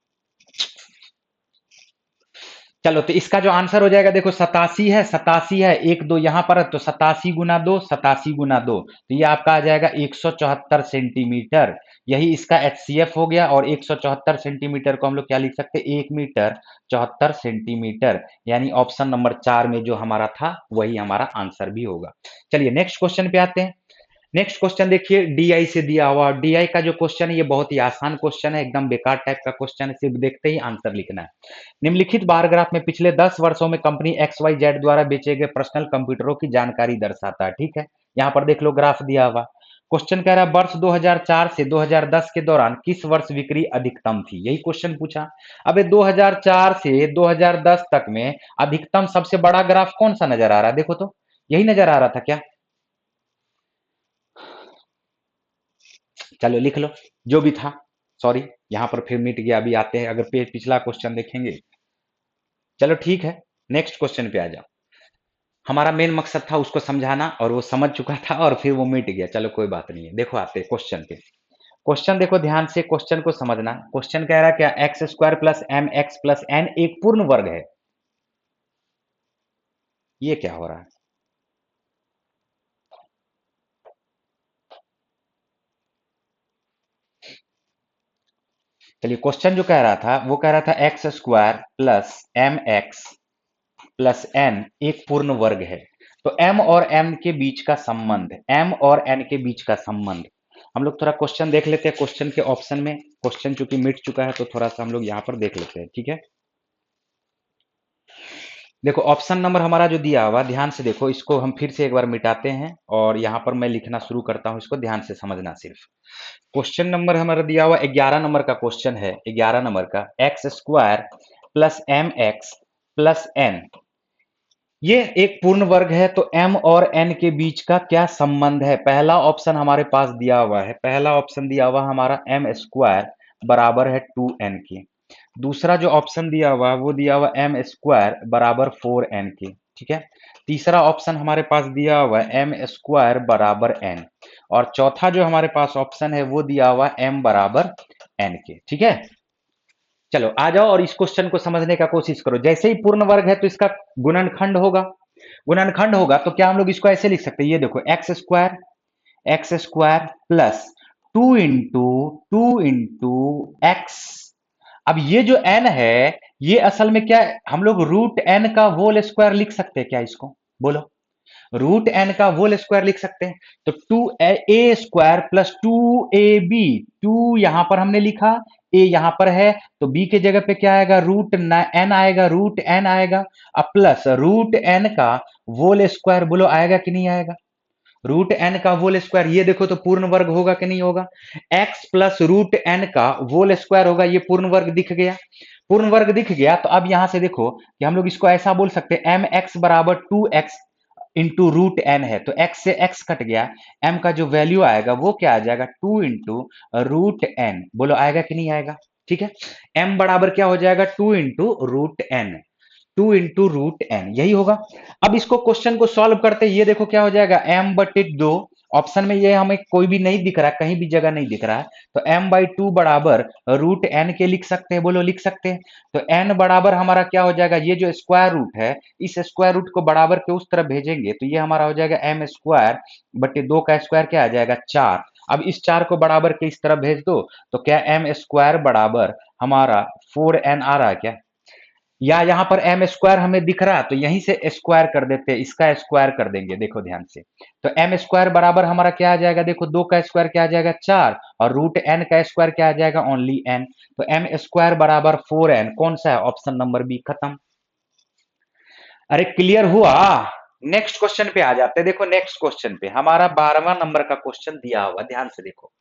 चलो तो इसका जो आंसर हो जाएगा, देखो 87 है, 87 है, 1 2 यहां पर है, तो 87 गुना 2, 87 गुना 2, तो ये आपका आ जाएगा 174 सेंटीमीटर। यही इसका एचसीएफ हो गया। और 174 सेंटीमीटर को हम लोग क्या लिख सकते हैं? 1 मीटर 74 सेंटीमीटर, यानी ऑप्शन नंबर 4 में जो हमारा था वही हमारा आंसर भी होगा। चलिए नेक्स्ट क्वेश्चन पे आते हैं। नेक्स्ट क्वेश्चन देखिए, डीआई से दिया हुआ। डीआई का जो क्वेश्चन है ये बहुत ही आसान क्वेश्चन है, एकदम बेकार टाइप का क्वेश्चन है, सिर्फ देखते ही आंसर लिखना है। निम्नलिखित बार ग्राफ में पिछले 10 वर्षों में कंपनी एक्स वाई जेड द्वारा बेचे गए पर्सनल कंप्यूटरों की जानकारी दर्शाता है। ठीक है, यहाँ पर देख लो ग्राफ दिया हुआ। क्वेश्चन कह रहा है वर्ष 2004 से 2010 के दौरान किस वर्ष बिक्री अधिकतम थी? यही क्वेश्चन पूछा। अब 2004 से 2010 तक में अधिकतम सबसे बड़ा ग्राफ कौन सा नजर आ रहा है? देखो तो यही नजर आ रहा था क्या? चलो लिख लो जो भी था। सॉरी, यहां पर फिर मिट गया। अभी आते हैं, अगर पेज पिछला क्वेश्चन देखेंगे। चलो ठीक है, नेक्स्ट क्वेश्चन पे आ जाओ। हमारा मेन मकसद था उसको समझाना, और वो समझ चुका था और फिर वो मिट गया। चलो कोई बात नहीं है। देखो आते हैं क्वेश्चन पे। क्वेश्चन देखो ध्यान से, क्वेश्चन को समझना। क्वेश्चन कह रहा है क्या? X square plus M X plus N एक पूर्ण वर्ग है। ये क्या हो रहा है? चलिए, क्वेश्चन जो कह रहा था वो कह रहा था X square plus M X plus N एक पूर्ण वर्ग है। तो एम और एन के बीच का संबंध, एम और एन के बीच का संबंध हम लोग थोड़ा क्वेश्चन देख लेते हैं। क्वेश्चन के ऑप्शन में क्वेश्चन चूंकि मिट चुका है तो थोड़ा सा हम लोग यहाँ पर देख लेते हैं। ठीक है, देखो ऑप्शन नंबर हमारा जो दिया हुआ, ध्यान से देखो, इसको हम फिर से एक बार मिटाते हैं और यहाँ पर मैं लिखना शुरू करता हूँ। इसको ध्यान से समझना। सिर्फ क्वेश्चन नंबर हमारा दिया हुआ 11 नंबर का क्वेश्चन है। 11 नंबर का, X square plus M X plus N, ये एक पूर्ण वर्ग है। तो m और n के बीच का क्या संबंध है? पहला ऑप्शन हमारे पास दिया हुआ है, पहला ऑप्शन दिया हुआ हमारा एम स्क्वायर बराबर है 2n के। दूसरा जो ऑप्शन दिया हुआ वो दिया हुआ एम स्क्वायर बराबर 4n के। ठीक है, तीसरा ऑप्शन हमारे पास दिया हुआ है एम स्क्वायर बराबर एन, और चौथा जो हमारे पास ऑप्शन है वो दिया हुआ है एम बराबर एन के। ठीक है, चलो आ जाओ और इस क्वेश्चन को समझने का कोशिश करो। जैसे ही पूर्ण वर्ग है तो इसका गुणनखंड होगा, गुणनखंड होगा तो क्या हम लोग इसको ऐसे लिख सकते हैं, ये देखो x square plus two into x. अब ये जो n है ये असल में क्या है, हम लोग रूट n का होल स्क्वायर लिख सकते हैं क्या इसको, बोलो, रूट n का होल स्क्वायर लिख सकते हैं। तो two A square plus two A B, two यहां पर हमने लिखा, ए यहां पर है, तो b के जगह पे क्या आएगा, रूट n आएगा, रूट n आएगा। अब प्लस रूट n का होल स्क्वायर, बोलो आएगा कि नहीं आएगा, रूट एन का होल स्क्वायर, ये देखो तो पूर्ण वर्ग होगा कि नहीं होगा, x प्लस रूट एन का होल स्क्वायर होगा, ये पूर्ण वर्ग दिख गया, पूर्ण वर्ग दिख गया। तो अब यहां से देखो कि हम लोग इसको ऐसा बोल सकते हैं एम एक्स बराबर two X into root N है, तो x से x कट गया, m का जो वैल्यू आएगा वो क्या आ जाएगा, टू इंटू रूट एन, बोलो आएगा कि नहीं आएगा। ठीक है, m बराबर क्या हो जाएगा, two into root N, two into root N, यही होगा। अब इसको क्वेश्चन को सॉल्व करते ये देखो क्या हो जाएगा, m बटे दो, ऑप्शन में ये हमें कोई भी नहीं दिख रहा है, कहीं भी जगह नहीं दिख रहा है, तो m बाई टू बराबर रूट एन के लिख सकते हैं, बोलो लिख सकते हैं। तो n बराबर हमारा क्या हो जाएगा, ये जो स्क्वायर रूट है इस स्क्वायर रूट को बराबर के उस तरफ भेजेंगे तो ये हमारा हो जाएगा m स्क्वायर बटे दो का स्क्वायर क्या आ जाएगा, चार। अब इस चार को बराबर के इस तरफ भेज दो तो क्या m स्क्वायर बराबर हमारा फोर एन आ रहा है क्या, या यहां पर एम स्क्वायर हमें दिख रहा है तो यहीं से स्क्वायर कर देते हैं, इसका स्क्वायर कर देंगे, देखो ध्यान से। तो एम स्क्वायर बराबर हमारा क्या आ जाएगा, देखो दो का स्क्वायर क्या आ जाएगा, चार, और रूट एन का स्क्वायर क्या आ जाएगा, ओनली एन। तो एम स्क्वायर बराबर फोर एन, कौन सा है, ऑप्शन नंबर बी, खत्म। अरे क्लियर हुआ। नेक्स्ट क्वेश्चन पे आ जाते हैं। देखो नेक्स्ट क्वेश्चन पे हमारा 12वां नंबर का क्वेश्चन दिया हुआ, ध्यान से देखो।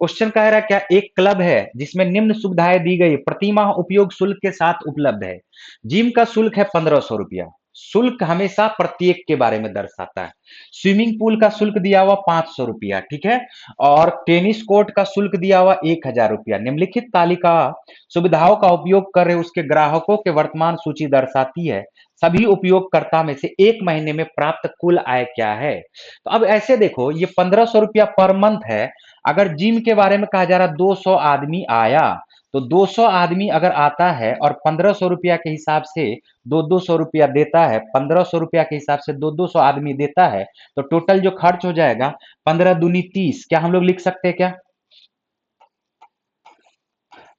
क्वेश्चन कह रहा है क्या, एक क्लब है जिसमें निम्न सुविधाएं दी गई, प्रतिमाह उपयोग शुल्क के साथ उपलब्ध है। जिम का शुल्क है 1500 रुपया, शुल्क हमेशा प्रत्येक के बारे में दर्शाता है। स्विमिंग पूल का शुल्क दिया हुआ 500 रुपया, ठीक है, और टेनिस कोर्ट का शुल्क दिया हुआ 1000 रुपया। निम्नलिखित तालिका सुविधाओं का उपयोग कर रहे उसके ग्राहकों के वर्तमान सूची दर्शाती है, सभी उपयोगकर्ता में से एक महीने में प्राप्त कुल आय क्या है। तो अब ऐसे देखो ये 1500 रुपया पर मंथ है, अगर जिम के बारे में कहा जा रहा 200 आदमी आया, तो 200 आदमी अगर आता है और 1500 रुपया के हिसाब से दो 200 रुपया देता है, 1500 रुपया के हिसाब से दो 200 आदमी देता है, तो टोटल जो खर्च हो जाएगा 15 दूनी 30, क्या हम लोग लिख सकते हैं क्या,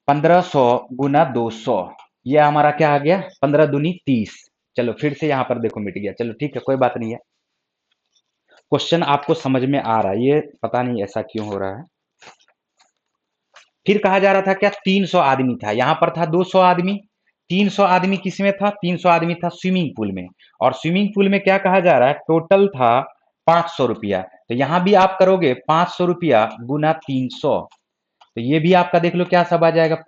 1500 गुना 200, ये हमारा क्या आ गया, 15 दूनी 30। चलो फिर से यहां पर देखो मिट गया, चलो ठीक है कोई बात नहीं है। क्वेश्चन आपको समझ में आ रहा है, ये पता नहीं ऐसा क्यों हो रहा है। फिर कहा जा रहा था क्या, 300 आदमी था, यहां पर था 200 आदमी, 300 आदमी किसमें था, 300 आदमी था स्विमिंग पूल में, और स्विमिंग पूल में क्या कहा जा रहा है, टोटल था 500 रुपया। तो यहां भी आप करोगे 500 रुपया गुना 300, तो ये भी आपका देख लो क्या सब आ जाएगा।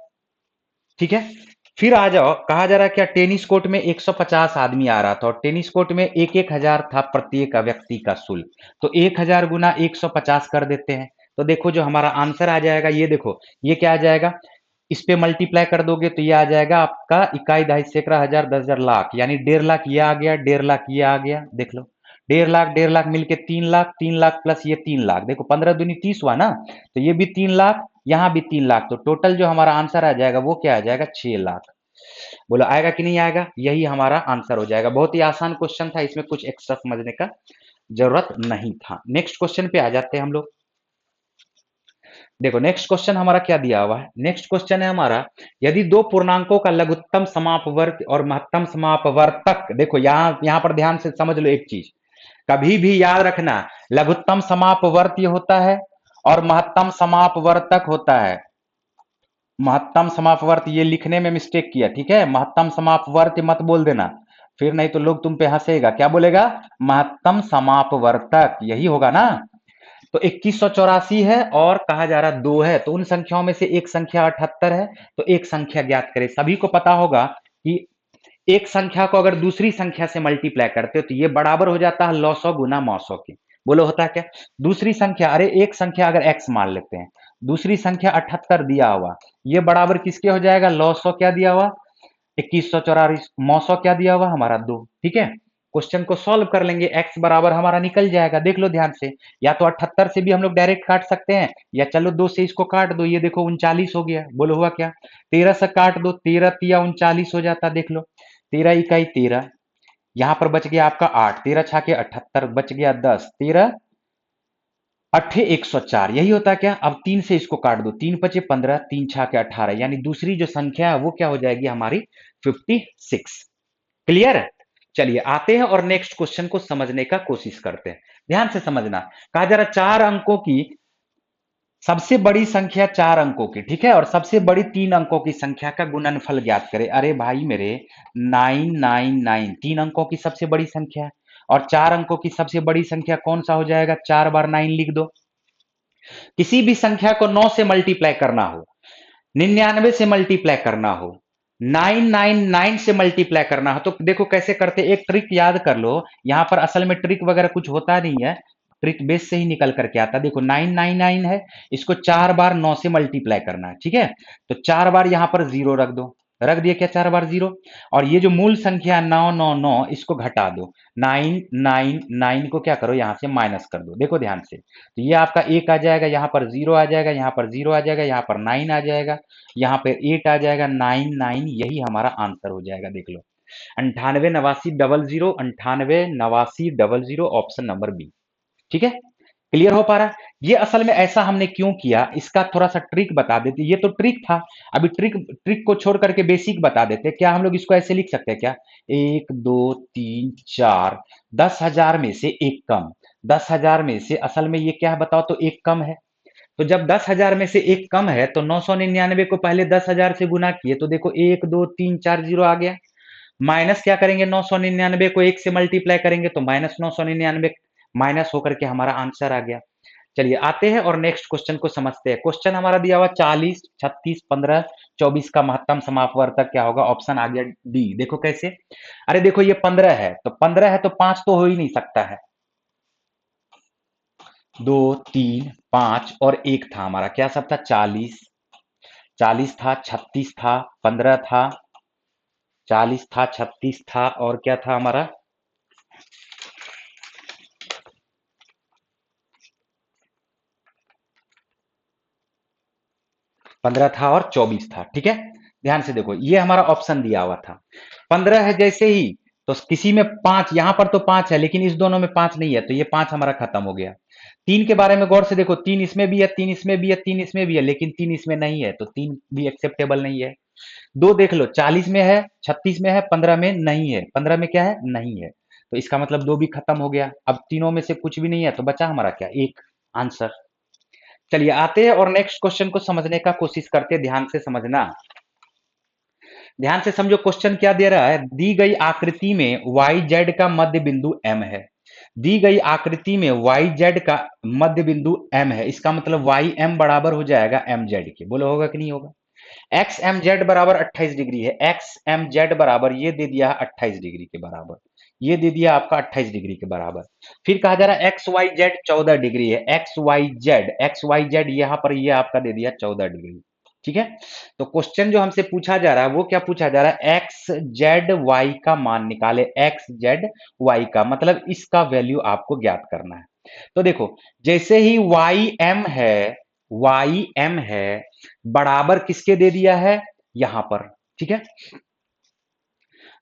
ठीक है, फिर आ जाओ, कहा जा रहा है क्या, टेनिस कोर्ट में 150 आदमी आ रहा था और टेनिस कोर्ट में एक एक हजार था प्रत्येक व्यक्ति का शुल्क, तो 1000 गुना 150 कर देते हैं। तो देखो जो हमारा आंसर आ जाएगा, ये देखो ये क्या आ जाएगा, इस पे मल्टीप्लाई कर दोगे तो ये आ जाएगा आपका इकाई दहाई सैकड़ा हजार 10,000 लाख, यानी 1.5 लाख ये आ गया, 1.5 लाख ये आ गया, देख लो 1.5 लाख मिलके 3 लाख, 3 लाख प्लस ये 3 लाख, देखो 15 दूनी 30 हुआ ना, तो ये भी 3 लाख, यहां भी 3 लाख, तो टोटल जो हमारा आंसर आ जाएगा वो क्या आ जाएगा, 6 लाख। बोलो आएगा कि नहीं आएगा, यही हमारा आंसर हो जाएगा। बहुत ही आसान क्वेश्चन था, इसमें कुछ एक्स्ट्रा समझने का जरूरत नहीं था। नेक्स्ट क्वेश्चन पे आ जाते हैं हम लोग। देखो नेक्स्ट क्वेश्चन हमारा क्या दिया हुआ है, नेक्स्ट क्वेश्चन है हमारा, यदि दो पूर्णांकों का लघुत्तम समापवर्त और महत्तम समापवर्तक, देखो यहां पर ध्यान से समझ लो एक चीज, कभी भी याद रखना, लघुत्तम समापवर्त ये होता है और महत्तम समापवर्तक होता है। महत्तम समापवर्त ये लिखने में मिस्टेक किया, ठीक है, महत्तम समापवर्त मत बोल देना, फिर नहीं तो लोग तुम पे हंसेगा, क्या बोलेगा, महत्तम समापवर्तक, यही होगा ना। तो 2184 है और कहा जा रहा दो है, तो उन संख्याओं में से एक संख्या 78 है, तो एक संख्या ज्ञात करें। सभी को पता होगा कि एक संख्या को अगर दूसरी संख्या से मल्टीप्लाई करते हो तो ये बराबर हो जाता है 900 गुना 900 के, बोलो होता है क्या, दूसरी संख्या, अरे एक संख्या अगर x मान लेते हैं, दूसरी संख्या 78 दिया हुआ, ये बराबर किसके हो जाएगा, 900 क्या दिया हुआ, 2184, 900 क्या दिया हुआ हमारा 2, ठीक है। क्वेश्चन को सॉल्व कर लेंगे, x बराबर हमारा निकल जाएगा। देख लो ध्यान से, या तो 78 से भी हम लोग डायरेक्ट काट सकते हैं, या चलो 2 से इसको काट दो, ये देखो 39 हो गया। बोलो हुआ क्या? 13 से काट दो, 13 तिया 39 हो जाता। देख लो 13 इकाई 13, यहाँ पर बच गया आपका 8, 13 छाके 78, बच गया 10, 13 अट्ठे 104, यही होता है क्या? अब 3 से इसको काट दो, 3 पचे 15, 3 छाके 18, यानी दूसरी जो संख्या है वो क्या हो जाएगी हमारी? 56। क्लियर? चलिए आते हैं और नेक्स्ट क्वेश्चन को समझने का कोशिश करते हैं। ध्यान से समझना, कहा जा रहा 4 अंकों की सबसे बड़ी संख्या 4 अंकों की, ठीक है, और सबसे बड़ी 3 अंकों की संख्या का गुणनफल ज्ञात करें। अरे भाई मेरे, 999 3 अंकों की सबसे बड़ी संख्या है, और 4 अंकों की सबसे बड़ी संख्या कौन सा हो जाएगा? 4 बार 9 लिख दो। किसी भी संख्या को 9 से मल्टीप्लाई करना हो, 99 से मल्टीप्लाई करना हो, 999 से मल्टीप्लाई करना हो, तो देखो कैसे करते। एक ट्रिक याद कर लो, यहां पर असल में ट्रिक वगैरह कुछ होता नहीं है, ट्रिक बेस से ही निकल करके आता। देखो 999 है, इसको 4 बार 9 से मल्टीप्लाई करना है, ठीक है, तो 4 बार यहां पर 0 रख दो, रख दिया क्या? 4 बार 0, और ये जो मूल संख्या 999 इसको घटा दो, 999 को क्या करो, यहां से माइनस कर दो। देखो ध्यान से, तो ये आपका 1 आ जाएगा, यहाँ पर 0 आ जाएगा, यहाँ पर 0 आ जाएगा, यहाँ पर 9 आ जाएगा, यहाँ पे 8 आ जाएगा, 99, यही हमारा आंसर हो जाएगा। देख लो 98 89 00, 98 89 00, ऑप्शन नंबर बी। ठीक है, क्लियर हो पा रहा है? ये असल में ऐसा हमने क्यों किया, इसका थोड़ा सा ट्रिक बता देते। ये तो ट्रिक था, अभी ट्रिक ट्रिक को छोड़ करके बेसिक बता देते। क्या हम लोग इसको ऐसे लिख सकते हैं क्या? 1 2 3 4, 10,000 में से एक कम, 10,000 में से असल में ये क्या है बताओ तो? एक कम है। तो जब 10,000 में से एक कम है तो 999 को पहले 10,000 से गुना किए, तो देखो 1 2 3 4 0 आ गया। माइनस क्या करेंगे? 999 को 1 से मल्टीप्लाई करेंगे तो माइनस 999 माइनस होकर के हमारा आंसर आ गया। चलिए आते हैं और नेक्स्ट क्वेश्चन को समझते हैं। क्वेश्चन हमारा दिया हुआ 40 36 15 24 का महत्तम समापवर्तक क्या होगा? ऑप्शन आ गया डी। देखो कैसे, अरे देखो ये 15 है, तो 15 है तो 5 तो हो ही नहीं सकता है। 2 3 5 और 1 था हमारा, क्या सब था? 40, 40 था, 36 था, 15 था, 40 था, 36 था, और क्या था हमारा? 15 था और 24 था। ठीक है, ध्यान से देखो, ये हमारा ऑप्शन दिया हुआ था। 15 है जैसे ही, तो किसी में 5, यहां पर तो 5 है, लेकिन इस दोनों में 5 नहीं है, तो ये 5 हमारा खत्म हो गया। 3 के बारे में गौर से देखो, 3 इसमें भी है, 3 इसमें भी है, 3 इसमें भी है, लेकिन 3 इसमें नहीं है, तो 3 भी एक्सेप्टेबल नहीं है। 2 देख लो, 40 में है, 36 में है, 15 में नहीं है। 15 में क्या है? नहीं है, तो इसका मतलब 2 भी खत्म हो गया। अब तीनों में से कुछ भी नहीं है, तो बचा हमारा क्या? 1 आंसर। चलिए आते हैं और नेक्स्ट क्वेश्चन को समझने का कोशिश करते हैं। ध्यान से समझना, ध्यान से समझो क्वेश्चन क्या दे रहा है। दी गई आकृति में वाई जेड का मध्य बिंदु एम है। दी गई आकृति में वाई जेड का मध्य बिंदु एम है, इसका मतलब वाई एम बराबर हो जाएगा एम जेड के। बोलो होगा कि नहीं होगा? एक्स एम जेड बराबर 28 डिग्री है। एक्स एम जेड बराबर ये दे दिया 28 डिग्री के बराबर, ये दे दिया आपका 28 डिग्री के बराबर। फिर कहा जा रहा है एक्स वाई जेड 14 डिग्री है। एक्स वाई जेड यहाँ पर ये आपका दे दिया 14 डिग्री। ठीक है, तो क्वेश्चन जो हमसे पूछा जा रहा है वो क्या पूछा जा रहा है? एक्स जेड वाई का मान निकाले। एक्स जेड वाई का मतलब इसका वैल्यू आपको ज्ञात करना है। तो देखो, जैसे ही वाई एम है, वाई एम है बराबर किसके दे दिया है? यहां पर। ठीक है,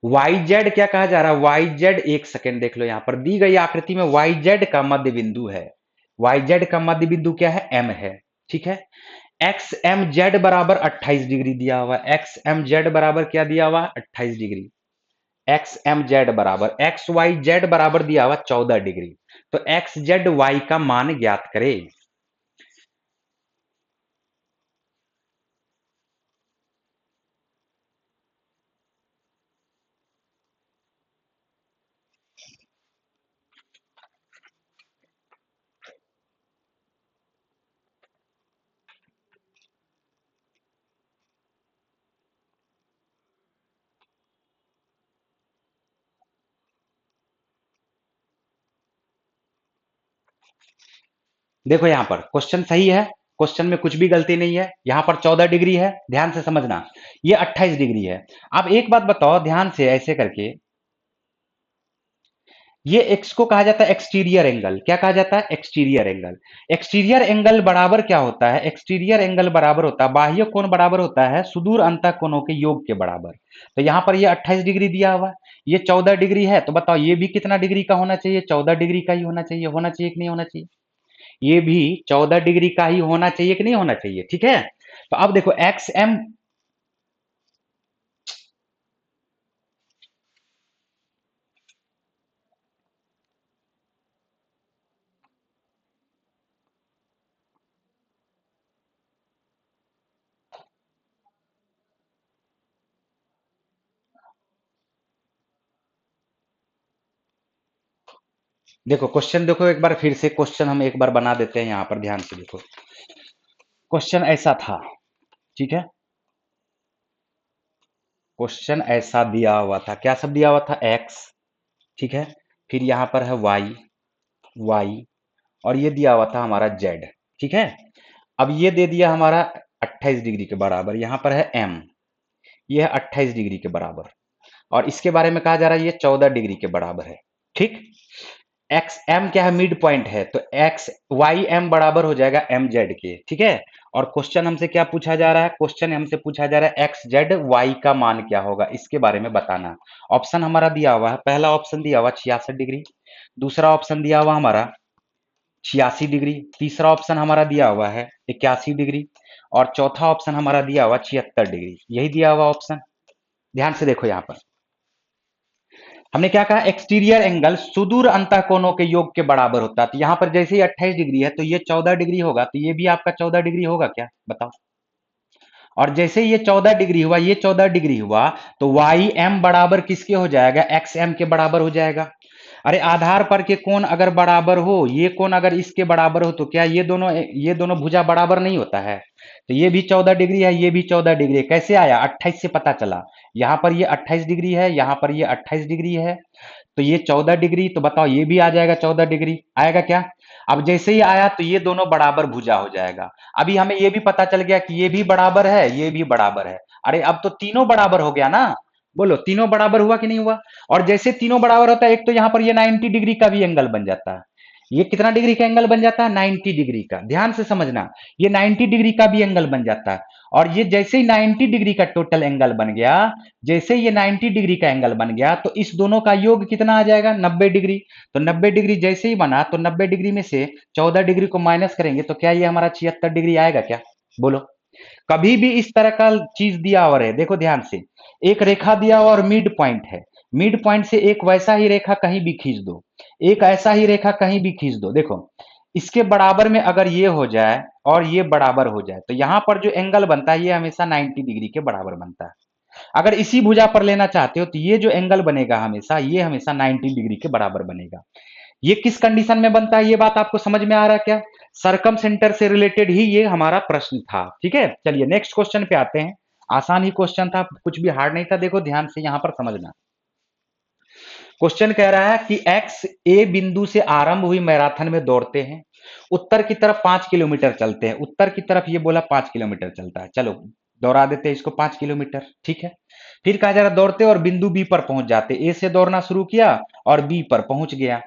वाई जेड क्या कहा जा रहा है? वाई जेड, एक सेकेंड देख लो, यहां पर दी गई आकृति में वाई जेड का मध्य बिंदु है। वाई जेड का मध्य बिंदु क्या है? एम है। ठीक है, एक्स एम जेड बराबर 28 डिग्री दिया हुआ है। एक्स एम जेड बराबर क्या दिया हुआ? 28 डिग्री। एक्स एम जेड बराबर एक्स वाई जेड बराबर दिया हुआ 14 डिग्री। तो एक्स जेड वाई का मान ज्ञात करें। देखो यहां पर क्वेश्चन सही है, क्वेश्चन में कुछ भी गलती नहीं है। यहां पर 14 डिग्री है, ध्यान से समझना, ये 28 डिग्री है। अब एक बात बताओ ध्यान से ऐसे करके, ये एक्स को कहा जाता है एक्सटीरियर एंगल। क्या कहा जाता है? Exterior angle. एक्सटीरियर एंगल बराबर क्या होता है? एक्सटीरियर एंगल बराबर होता है, बाह्य कोण बराबर होता है सुदूर अंतः कोणों के योग के बराबर। तो यहाँ पर ये 28 डिग्री दिया हुआ है, ये 14 डिग्री है, तो बताओ ये भी कितना डिग्री का होना चाहिए? 14 डिग्री का ही होना चाहिए कि नहीं होना चाहिए? ये भी 14 डिग्री का ही होना चाहिए कि नहीं होना चाहिए? ठीक है, तो अब देखो एक्स एम। देखो क्वेश्चन, देखो एक बार फिर से क्वेश्चन हम एक बार बना देते हैं, यहां पर ध्यान से देखो। क्वेश्चन ऐसा था, ठीक है, क्वेश्चन ऐसा दिया हुआ था, क्या सब दिया हुआ था? एक्स, ठीक है, फिर यहां पर है वाई, वाई, और ये दिया हुआ था हमारा जेड, ठीक है। अब ये दे दिया हमारा 28 डिग्री के बराबर, यहां पर है एम, ये है 28 डिग्री के बराबर, और इसके बारे में कहा जा रहा है ये 14 डिग्री के बराबर है, ठीक। एक्स एम क्या है? मिड पॉइंट है, तो एक्स वाई एम बराबर हो जाएगा एम जेड के, ठीक है। और क्वेश्चन हमसे क्या पूछा जा रहा है? क्वेश्चन हमसे पूछा जा रहा है एक्स जेड वाई का मान क्या होगा, इसके बारे में बताना। ऑप्शन हमारा दिया हुआ है, पहला ऑप्शन दिया हुआ 66 डिग्री, दूसरा ऑप्शन दिया हुआ हमारा 86 डिग्री, तीसरा ऑप्शन हमारा दिया हुआ है 81 डिग्री, और चौथा ऑप्शन हमारा दिया हुआ 76 डिग्री, यही दिया हुआ ऑप्शन। ध्यान से देखो, यहाँ पर हमने क्या कहा? एक्सटीरियर एंगल सुदूर अंतःकोणों के योग के बराबर होता है, तो यहां पर जैसे ही 28 डिग्री है तो ये 14 डिग्री होगा, तो ये भी आपका 14 डिग्री होगा क्या? बताओ। और जैसे ये 14 डिग्री हुआ, ये 14 डिग्री हुआ, तो वाई एम बराबर किसके हो जाएगा? एक्स एम के बराबर हो जाएगा। अरे आधार पर के कोण अगर बराबर हो, ये कोण अगर इसके बराबर हो, तो क्या ये दोनों भुजा बराबर नहीं होता है? तो ये भी 14 डिग्री है, ये भी 14 डिग्री है, कैसे आया? 28 से पता चला। यहां पर ये 28 डिग्री है, यहां पर ये 28 डिग्री है, तो ये 14 डिग्री, तो बताओ ये भी आ जाएगा 14 डिग्री, आएगा क्या? अब जैसे ही आया तो ये दोनों बराबर भुजा हो जाएगा। अभी हमें ये भी पता चल गया कि ये भी बराबर है, ये भी बराबर है। अरे अब तो तीनों बराबर हो गया ना, बोलो तीनों बराबर हुआ कि नहीं हुआ? और जैसे तीनों बराबर होता है, एक तो यहाँ पर ये 90 डिग्री का भी एंगल बन जाता है। ये कितना डिग्री का एंगल बन जाता है? 90 डिग्री का। ध्यान से समझना, ये 90 डिग्री का भी एंगल बन जाता है। और ये जैसे ही 90 डिग्री का टोटल एंगल बन गया, जैसे ये 90 डिग्री का एंगल बन गया, तो इस दोनों का योग कितना आ जाएगा? 90 डिग्री। तो 90 डिग्री जैसे ही बना, तो 90 डिग्री में से 14 डिग्री को माइनस करेंगे, तो क्या ये हमारा 76 डिग्री आएगा क्या? बोलो। कभी भी इस तरह का चीज दिया हुआ है, देखो ध्यान से, एक रेखा दिया हुआ और मिड पॉइंट है, मिड पॉइंट से एक वैसा ही रेखा कहीं भी खींच दो, एक ऐसा ही रेखा कहीं भी खींच दो, देखो इसके बराबर में अगर ये हो जाए और ये बराबर हो जाए, तो यहां पर जो एंगल बनता है ये हमेशा 90 डिग्री के बराबर बनता है। अगर इसी भुजा पर लेना चाहते हो, तो ये जो एंगल बनेगा हमेशा, ये हमेशा 90 डिग्री के बराबर बनेगा। ये किस कंडीशन में बनता है, ये बात आपको समझ में आ रहा है क्या? सरकम सेंटर से रिलेटेड ही ये हमारा प्रश्न था, ठीक है। चलिए नेक्स्ट क्वेश्चन पे आते हैं। आसान ही क्वेश्चन था, कुछ भी हार्ड नहीं था, देखो ध्यान से यहां पर समझना। क्वेश्चन कह रहा है कि एक्स ए बिंदु से आरंभ हुई मैराथन में दौड़ते हैं, उत्तर की तरफ 5 किलोमीटर चलते हैं, उत्तर की तरफ ये बोला 5 किलोमीटर चलता है, चलो दौड़ा देते हैं इसको 5 किलोमीटर, ठीक है। फिर कहा जा रहा दौड़ते और बिंदु बी पर पहुंच जाते, ए से दौड़ना शुरू किया और बी पर पहुंच गया।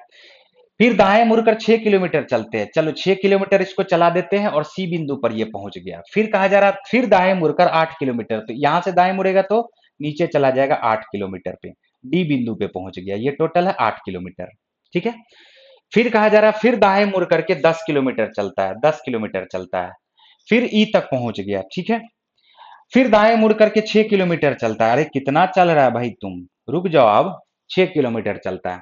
फिर दाएं मुड़कर 6 किलोमीटर चलते हैं, चलो 6 किलोमीटर इसको चला देते हैं और सी बिंदु पर ये पहुंच गया। फिर कहा जा रहा फिर दाएं मुड़कर 8 किलोमीटर, तो यहां से दाएं मुड़ेगा तो नीचे चला जाएगा 8 किलोमीटर पे, डी बिंदु पे पहुंच गया, ये टोटल है 8 किलोमीटर, ठीक है। फिर कहा जा रहा फिर दाएं मुड़ करके 10 किलोमीटर चलता है, 10 किलोमीटर चलता है, फिर ई तक पहुंच गया, ठीक है। फिर दाएं मुड़ करके 6 किलोमीटर चलता है, अरे कितना चल रहा है भाई तुम, रुक जाओ, अब 6 किलोमीटर चलता है।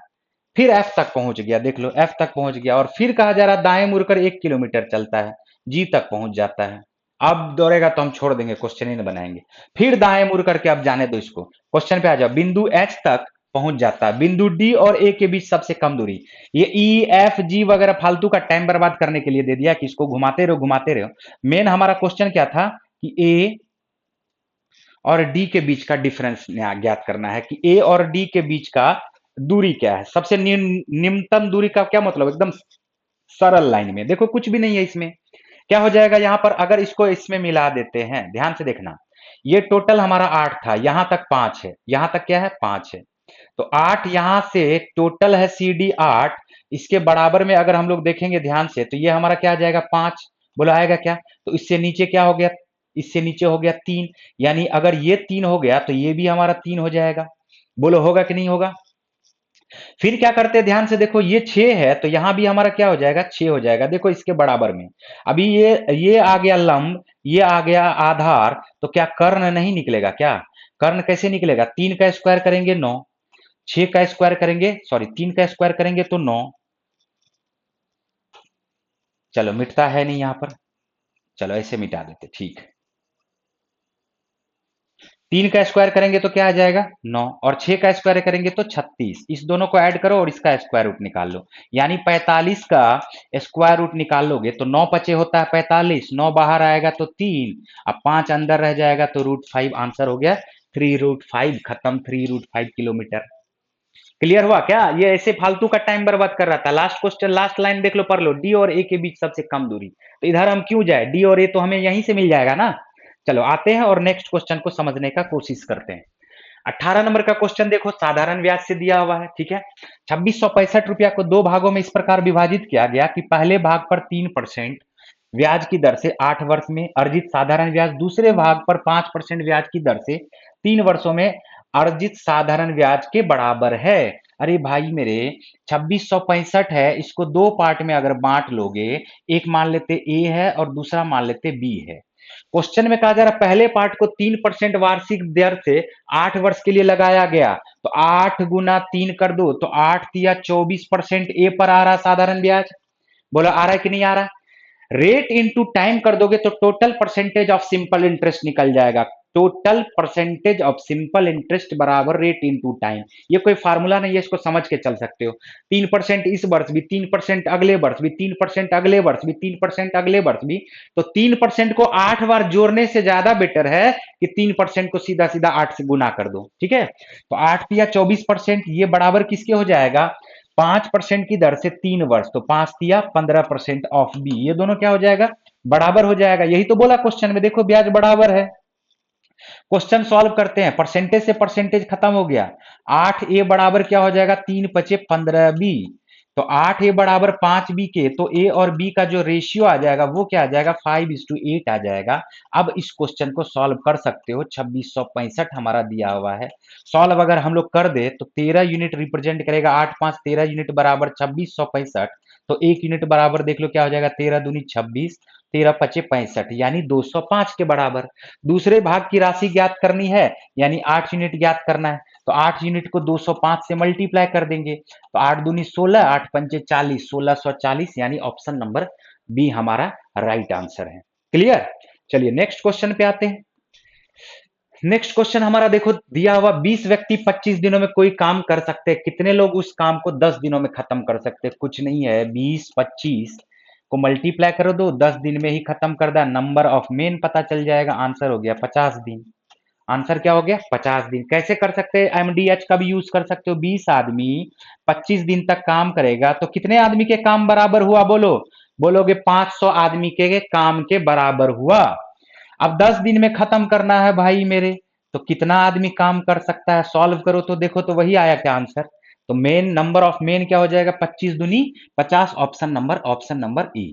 फिर एफ तक पहुंच गया, देख लो एफ तक पहुंच गया, और फिर कहा जा रहा दाएं मुड़कर 1 किलोमीटर चलता है, जी तक पहुंच जाता है। अब दौड़ेगा तो हम छोड़ देंगे, क्वेश्चन ही नहीं बनाएंगे। फिर दाएं मुड़ करके अब जाने दो इसको, क्वेश्चन पे आ जाओ, बिंदु एच तक पहुंच जाता है, बिंदु डी और ए के बीच सबसे कम दूरी। ये ई एफ जी वगैरह फालतू का टाइम बर्बाद करने के लिए दे दिया कि इसको घुमाते रहो घुमाते रहो। मेन हमारा क्वेश्चन क्या था कि ए और डी के बीच का डिफरेंस ज्ञात करना है, कि ए और डी के बीच का दूरी क्या है, सबसे निम्नतम दूरी का क्या मतलब, एकदम सरल लाइन में, देखो कुछ भी नहीं है इसमें। क्या हो जाएगा यहां पर, अगर इसको इसमें मिला देते हैं, ध्यान से देखना, ये टोटल हमारा 8 था, यहां तक 5 है, यहां तक क्या है 5 है, तो 8 यहां से टोटल है सी डी 8, इसके बराबर में अगर हम लोग देखेंगे ध्यान से तो ये हमारा क्या आ जाएगा 5, बोलो आएगा क्या? तो इससे नीचे क्या हो गया? इससे नीचे हो गया 3, यानी अगर ये 3 हो गया तो ये भी हमारा 3 हो जाएगा। बोलो होगा कि नहीं होगा? फिर क्या करते हैं ध्यान से देखो, ये 6 है तो यहां भी हमारा क्या हो जाएगा 6 हो जाएगा, देखो इसके बराबर में। अभी ये आ गया लंब, ये आ गया आधार, तो क्या कर्ण नहीं निकलेगा क्या? कर्ण कैसे निकलेगा? 3 का स्क्वायर करेंगे 9, 6 का स्क्वायर करेंगे, सॉरी 3 का स्क्वायर करेंगे तो 9। चलो मिटता है नहीं यहां पर, चलो ऐसे मिटा देते, ठीक। 3 का स्क्वायर करेंगे तो क्या आ जाएगा 9, और 6 का स्क्वायर करेंगे तो 36। इस दोनों को ऐड करो और इसका स्क्वायर रूट निकाल लो, यानी 45 का स्क्वायर रूट निकाल लोगे तो 9 पचे होता है 45, 9 बाहर आएगा तो 3, अब 5 अंदर रह जाएगा तो √5 आंसर हो गया। 3√5 खत्म, 3√5 किलोमीटर। क्लियर हुआ क्या? ये ऐसे फालतू का टाइम बर्बाद कर रहा था। लास्ट क्वेश्चन, लास्ट लाइन देख लो, पढ़ लो, डी और ए के बीच सबसे कम दूरी, तो इधर हम क्यों जाए, डी और ए तो हमें यहीं से मिल जाएगा ना। चलो आते हैं और नेक्स्ट क्वेश्चन को समझने का कोशिश करते हैं। 18 नंबर का क्वेश्चन देखो, साधारण ब्याज से दिया हुआ है, ठीक है। 2665 रुपया को दो भागों में इस प्रकार विभाजित किया गया कि पहले भाग पर 3% ब्याज की दर से 8 वर्ष में अर्जित साधारण ब्याज दूसरे भाग पर 5% ब्याज की दर से 3 वर्षों में अर्जित साधारण ब्याज के बराबर है। अरे भाई मेरे, 2665 है, इसको दो पार्ट में अगर बांट लोगे, एक मान लेते ए है और दूसरा मान लेते बी है। क्वेश्चन में कहा जा रहा पहले पार्ट को 3% वार्षिक दर से 8 वर्ष के लिए लगाया गया, तो 8 गुना 3 कर दो तो 8 या 24% ए पर आ रहा साधारण ब्याज। बोला आ रहा है कि नहीं आ रहा? रेट इनटू टाइम कर दोगे तो total percentage of simple interest निकल जाएगा। Total percentage of simple interest बराबर रेट इनटू टाइम। ये कोई फार्मूला नहीं है, इसको समझ के चल सकते हो। 3% इस वर्ष भी, 3% अगले वर्ष भी, 3% अगले वर्ष भी, 3% अगले वर्ष भी, तो 3% को 8 बार जोड़ने से ज्यादा बेटर है कि 3% को सीधा सीधा 8 से गुना कर दो, ठीक है। तो 8 या 24%, ये बराबर किसके हो जाएगा? 5% की दर से 3 वर्ष, तो 5 दिया 15% ऑफ बी, ये दोनों क्या हो जाएगा? बराबर हो जाएगा। यही तो बोला क्वेश्चन में, देखो ब्याज बराबर है। क्वेश्चन सॉल्व करते हैं, परसेंटेज से परसेंटेज खत्म हो गया। 8 ए बराबर क्या हो जाएगा? 3×5 = 15 बी, तो 8 ए बराबर 5 बी के, तो ए और बी का जो रेशियो आ जाएगा वो क्या आ जाएगा? 5:8 आ जाएगा। अब इस क्वेश्चन को सॉल्व कर सकते हो। 2665 हमारा दिया हुआ है, सॉल्व अगर हम लोग कर दे तो 13 यूनिट रिप्रेजेंट करेगा। 8 5 13 यूनिट बराबर 2665, तो 1 यूनिट बराबर देख लो क्या हो जाएगा? 13 दूनी 26, 13 पचे 65, यानी 205 के बराबर। दूसरे भाग की राशि ज्ञात करनी है, यानी 8 यूनिट ज्ञात करना है, तो 8 यूनिट को 205 से मल्टीप्लाई कर देंगे, तो 8 दूनी 16, 8 पंचे 40, 1640, यानी ऑप्शन नंबर बी हमारा राइट आंसर है। क्लियर? चलिए नेक्स्ट क्वेश्चन पे आते हैं। नेक्स्ट क्वेश्चन हमारा देखो दिया हुआ, 20 व्यक्ति 25 दिनों में कोई काम कर सकते हैं, कितने लोग उस काम को 10 दिनों में खत्म कर सकते हैं? कुछ नहीं है, 20 25 को मल्टीप्लाई करो दो, 10 दिन में ही खत्म कर दा, नंबर ऑफ मेन पता चल जाएगा, आंसर हो गया 50 दिन। आंसर क्या हो गया? 50 दिन। कैसे कर सकते हैं? एमडीएच का भी यूज कर सकते हो। 20 आदमी 25 दिन तक काम करेगा तो कितने आदमी के काम बराबर हुआ? बोलो, बोलोगे 500 आदमी के काम के बराबर हुआ। अब 10 दिन में खत्म करना है भाई मेरे, तो कितना आदमी काम कर सकता है? सॉल्व करो तो देखो, तो वही आया क्या आंसर? तो मेन नंबर ऑफ मेन क्या हो जाएगा? 25 दूनी 50, ऑप्शन नंबर ई।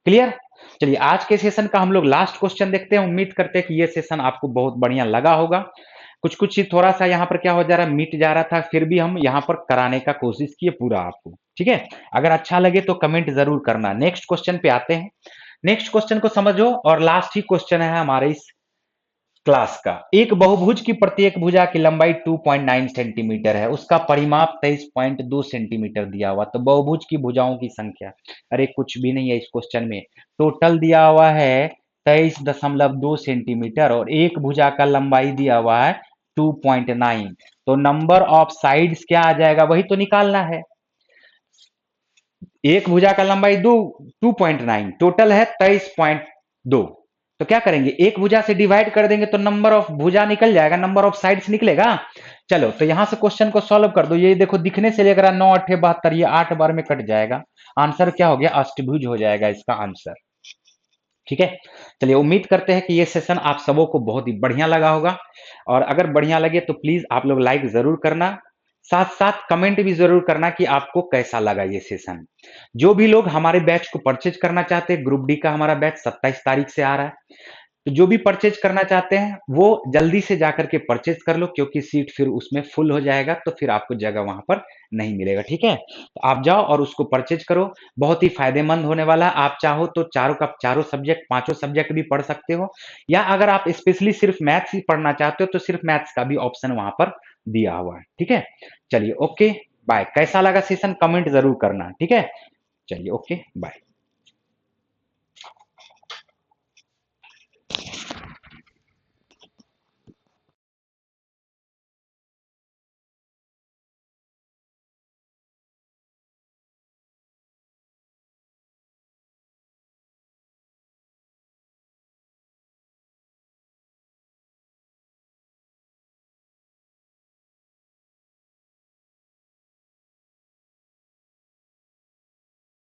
क्लियर? चलिए आज के सेशन का हम लोग लास्ट क्वेश्चन देखते हैं। उम्मीद करते हैं कि ये सेशन आपको बहुत बढ़िया लगा होगा। कुछ कुछ चीज थोड़ा सा यहाँ पर क्या हो जा रहा है, मिट जा रहा था, फिर भी हम यहाँ पर कराने का कोशिश किए पूरा आपको, ठीक है। अगर अच्छा लगे तो कमेंट जरूर करना। नेक्स्ट क्वेश्चन पे आते हैं। नेक्स्ट क्वेश्चन को समझो, और लास्ट ही क्वेश्चन है हमारे इस क्लास का। एक बहुभुज की प्रत्येक भुजा की लंबाई 2.9 सेंटीमीटर है, उसका परिमाप 23.2 सेंटीमीटर दिया हुआ, तो बहुभुज की भुजाओं की संख्या। अरे कुछ भी नहीं है इस क्वेश्चन में, टोटल दिया हुआ है 23.2 सेंटीमीटर और एक भुजा का लंबाई दिया हुआ है 2.9, तो नंबर ऑफ साइड्स क्या आ जाएगा वही तो निकालना है। एक भुजा का लंबाई 2.9, टोटल है 23.2, तो क्या करेंगे, एक भुजा से डिवाइड कर देंगे तो नंबर ऑफ भुजा निकल जाएगा, नंबर ऑफ साइड्स निकलेगा। चलो तो यहां से क्वेश्चन को सॉल्व कर दो। ये देखो दिखने से लेकर 9 8 72, ये 8 बार में कट जाएगा, आंसर क्या हो गया? अष्टभुज हो जाएगा इसका आंसर। ठीक है? चलिए उम्मीद करते हैं कि ये सेशन आप सबों को बहुत ही बढ़िया लगा होगा और अगर बढ़िया लगे तो प्लीज़ आप लोग लाइक ज़रूर करना। साथ-साथ कमेंट भी ज़रूर करना कि आपको कैसा लगा ये सेशन। जो भी लोग हमारे बैच को परचेज़ करना चाहते हैं, ग्रुप डी का हमारा बैच 27 तारीख से आ रहा है। तो जो भी परचेज़ करना चाहते हैं, वो जल्दी से जाकर के परचेज़ कर लो क्योंकि सीट फिर उसमें फुल हो जाएगा, तो फिर आपको जगह वहाँ पर नहीं मिलेगा, ठीक है? तो आप जाओ और उसको परचेज़ करो, बहुत ही फ़ायदेमंद होने वाला है। आप चाहो तो चारों का चारों सब्जेक्ट, पाँचों सब्जेक्ट भी पढ़ सकते हो या अगर आप स्पेशली सिर्फ़ मैथ्स ही पढ़ना चाहते हो, तो सिर्फ़ मैथ्स का भी ऑप्शन वहाँ पर दिया हुआ है, ठीक है? चलिए ओके, बाय। कैसा लगा सेशन कमेंट ज़रूर करना, ठीक है? चलिए ओके, बाय।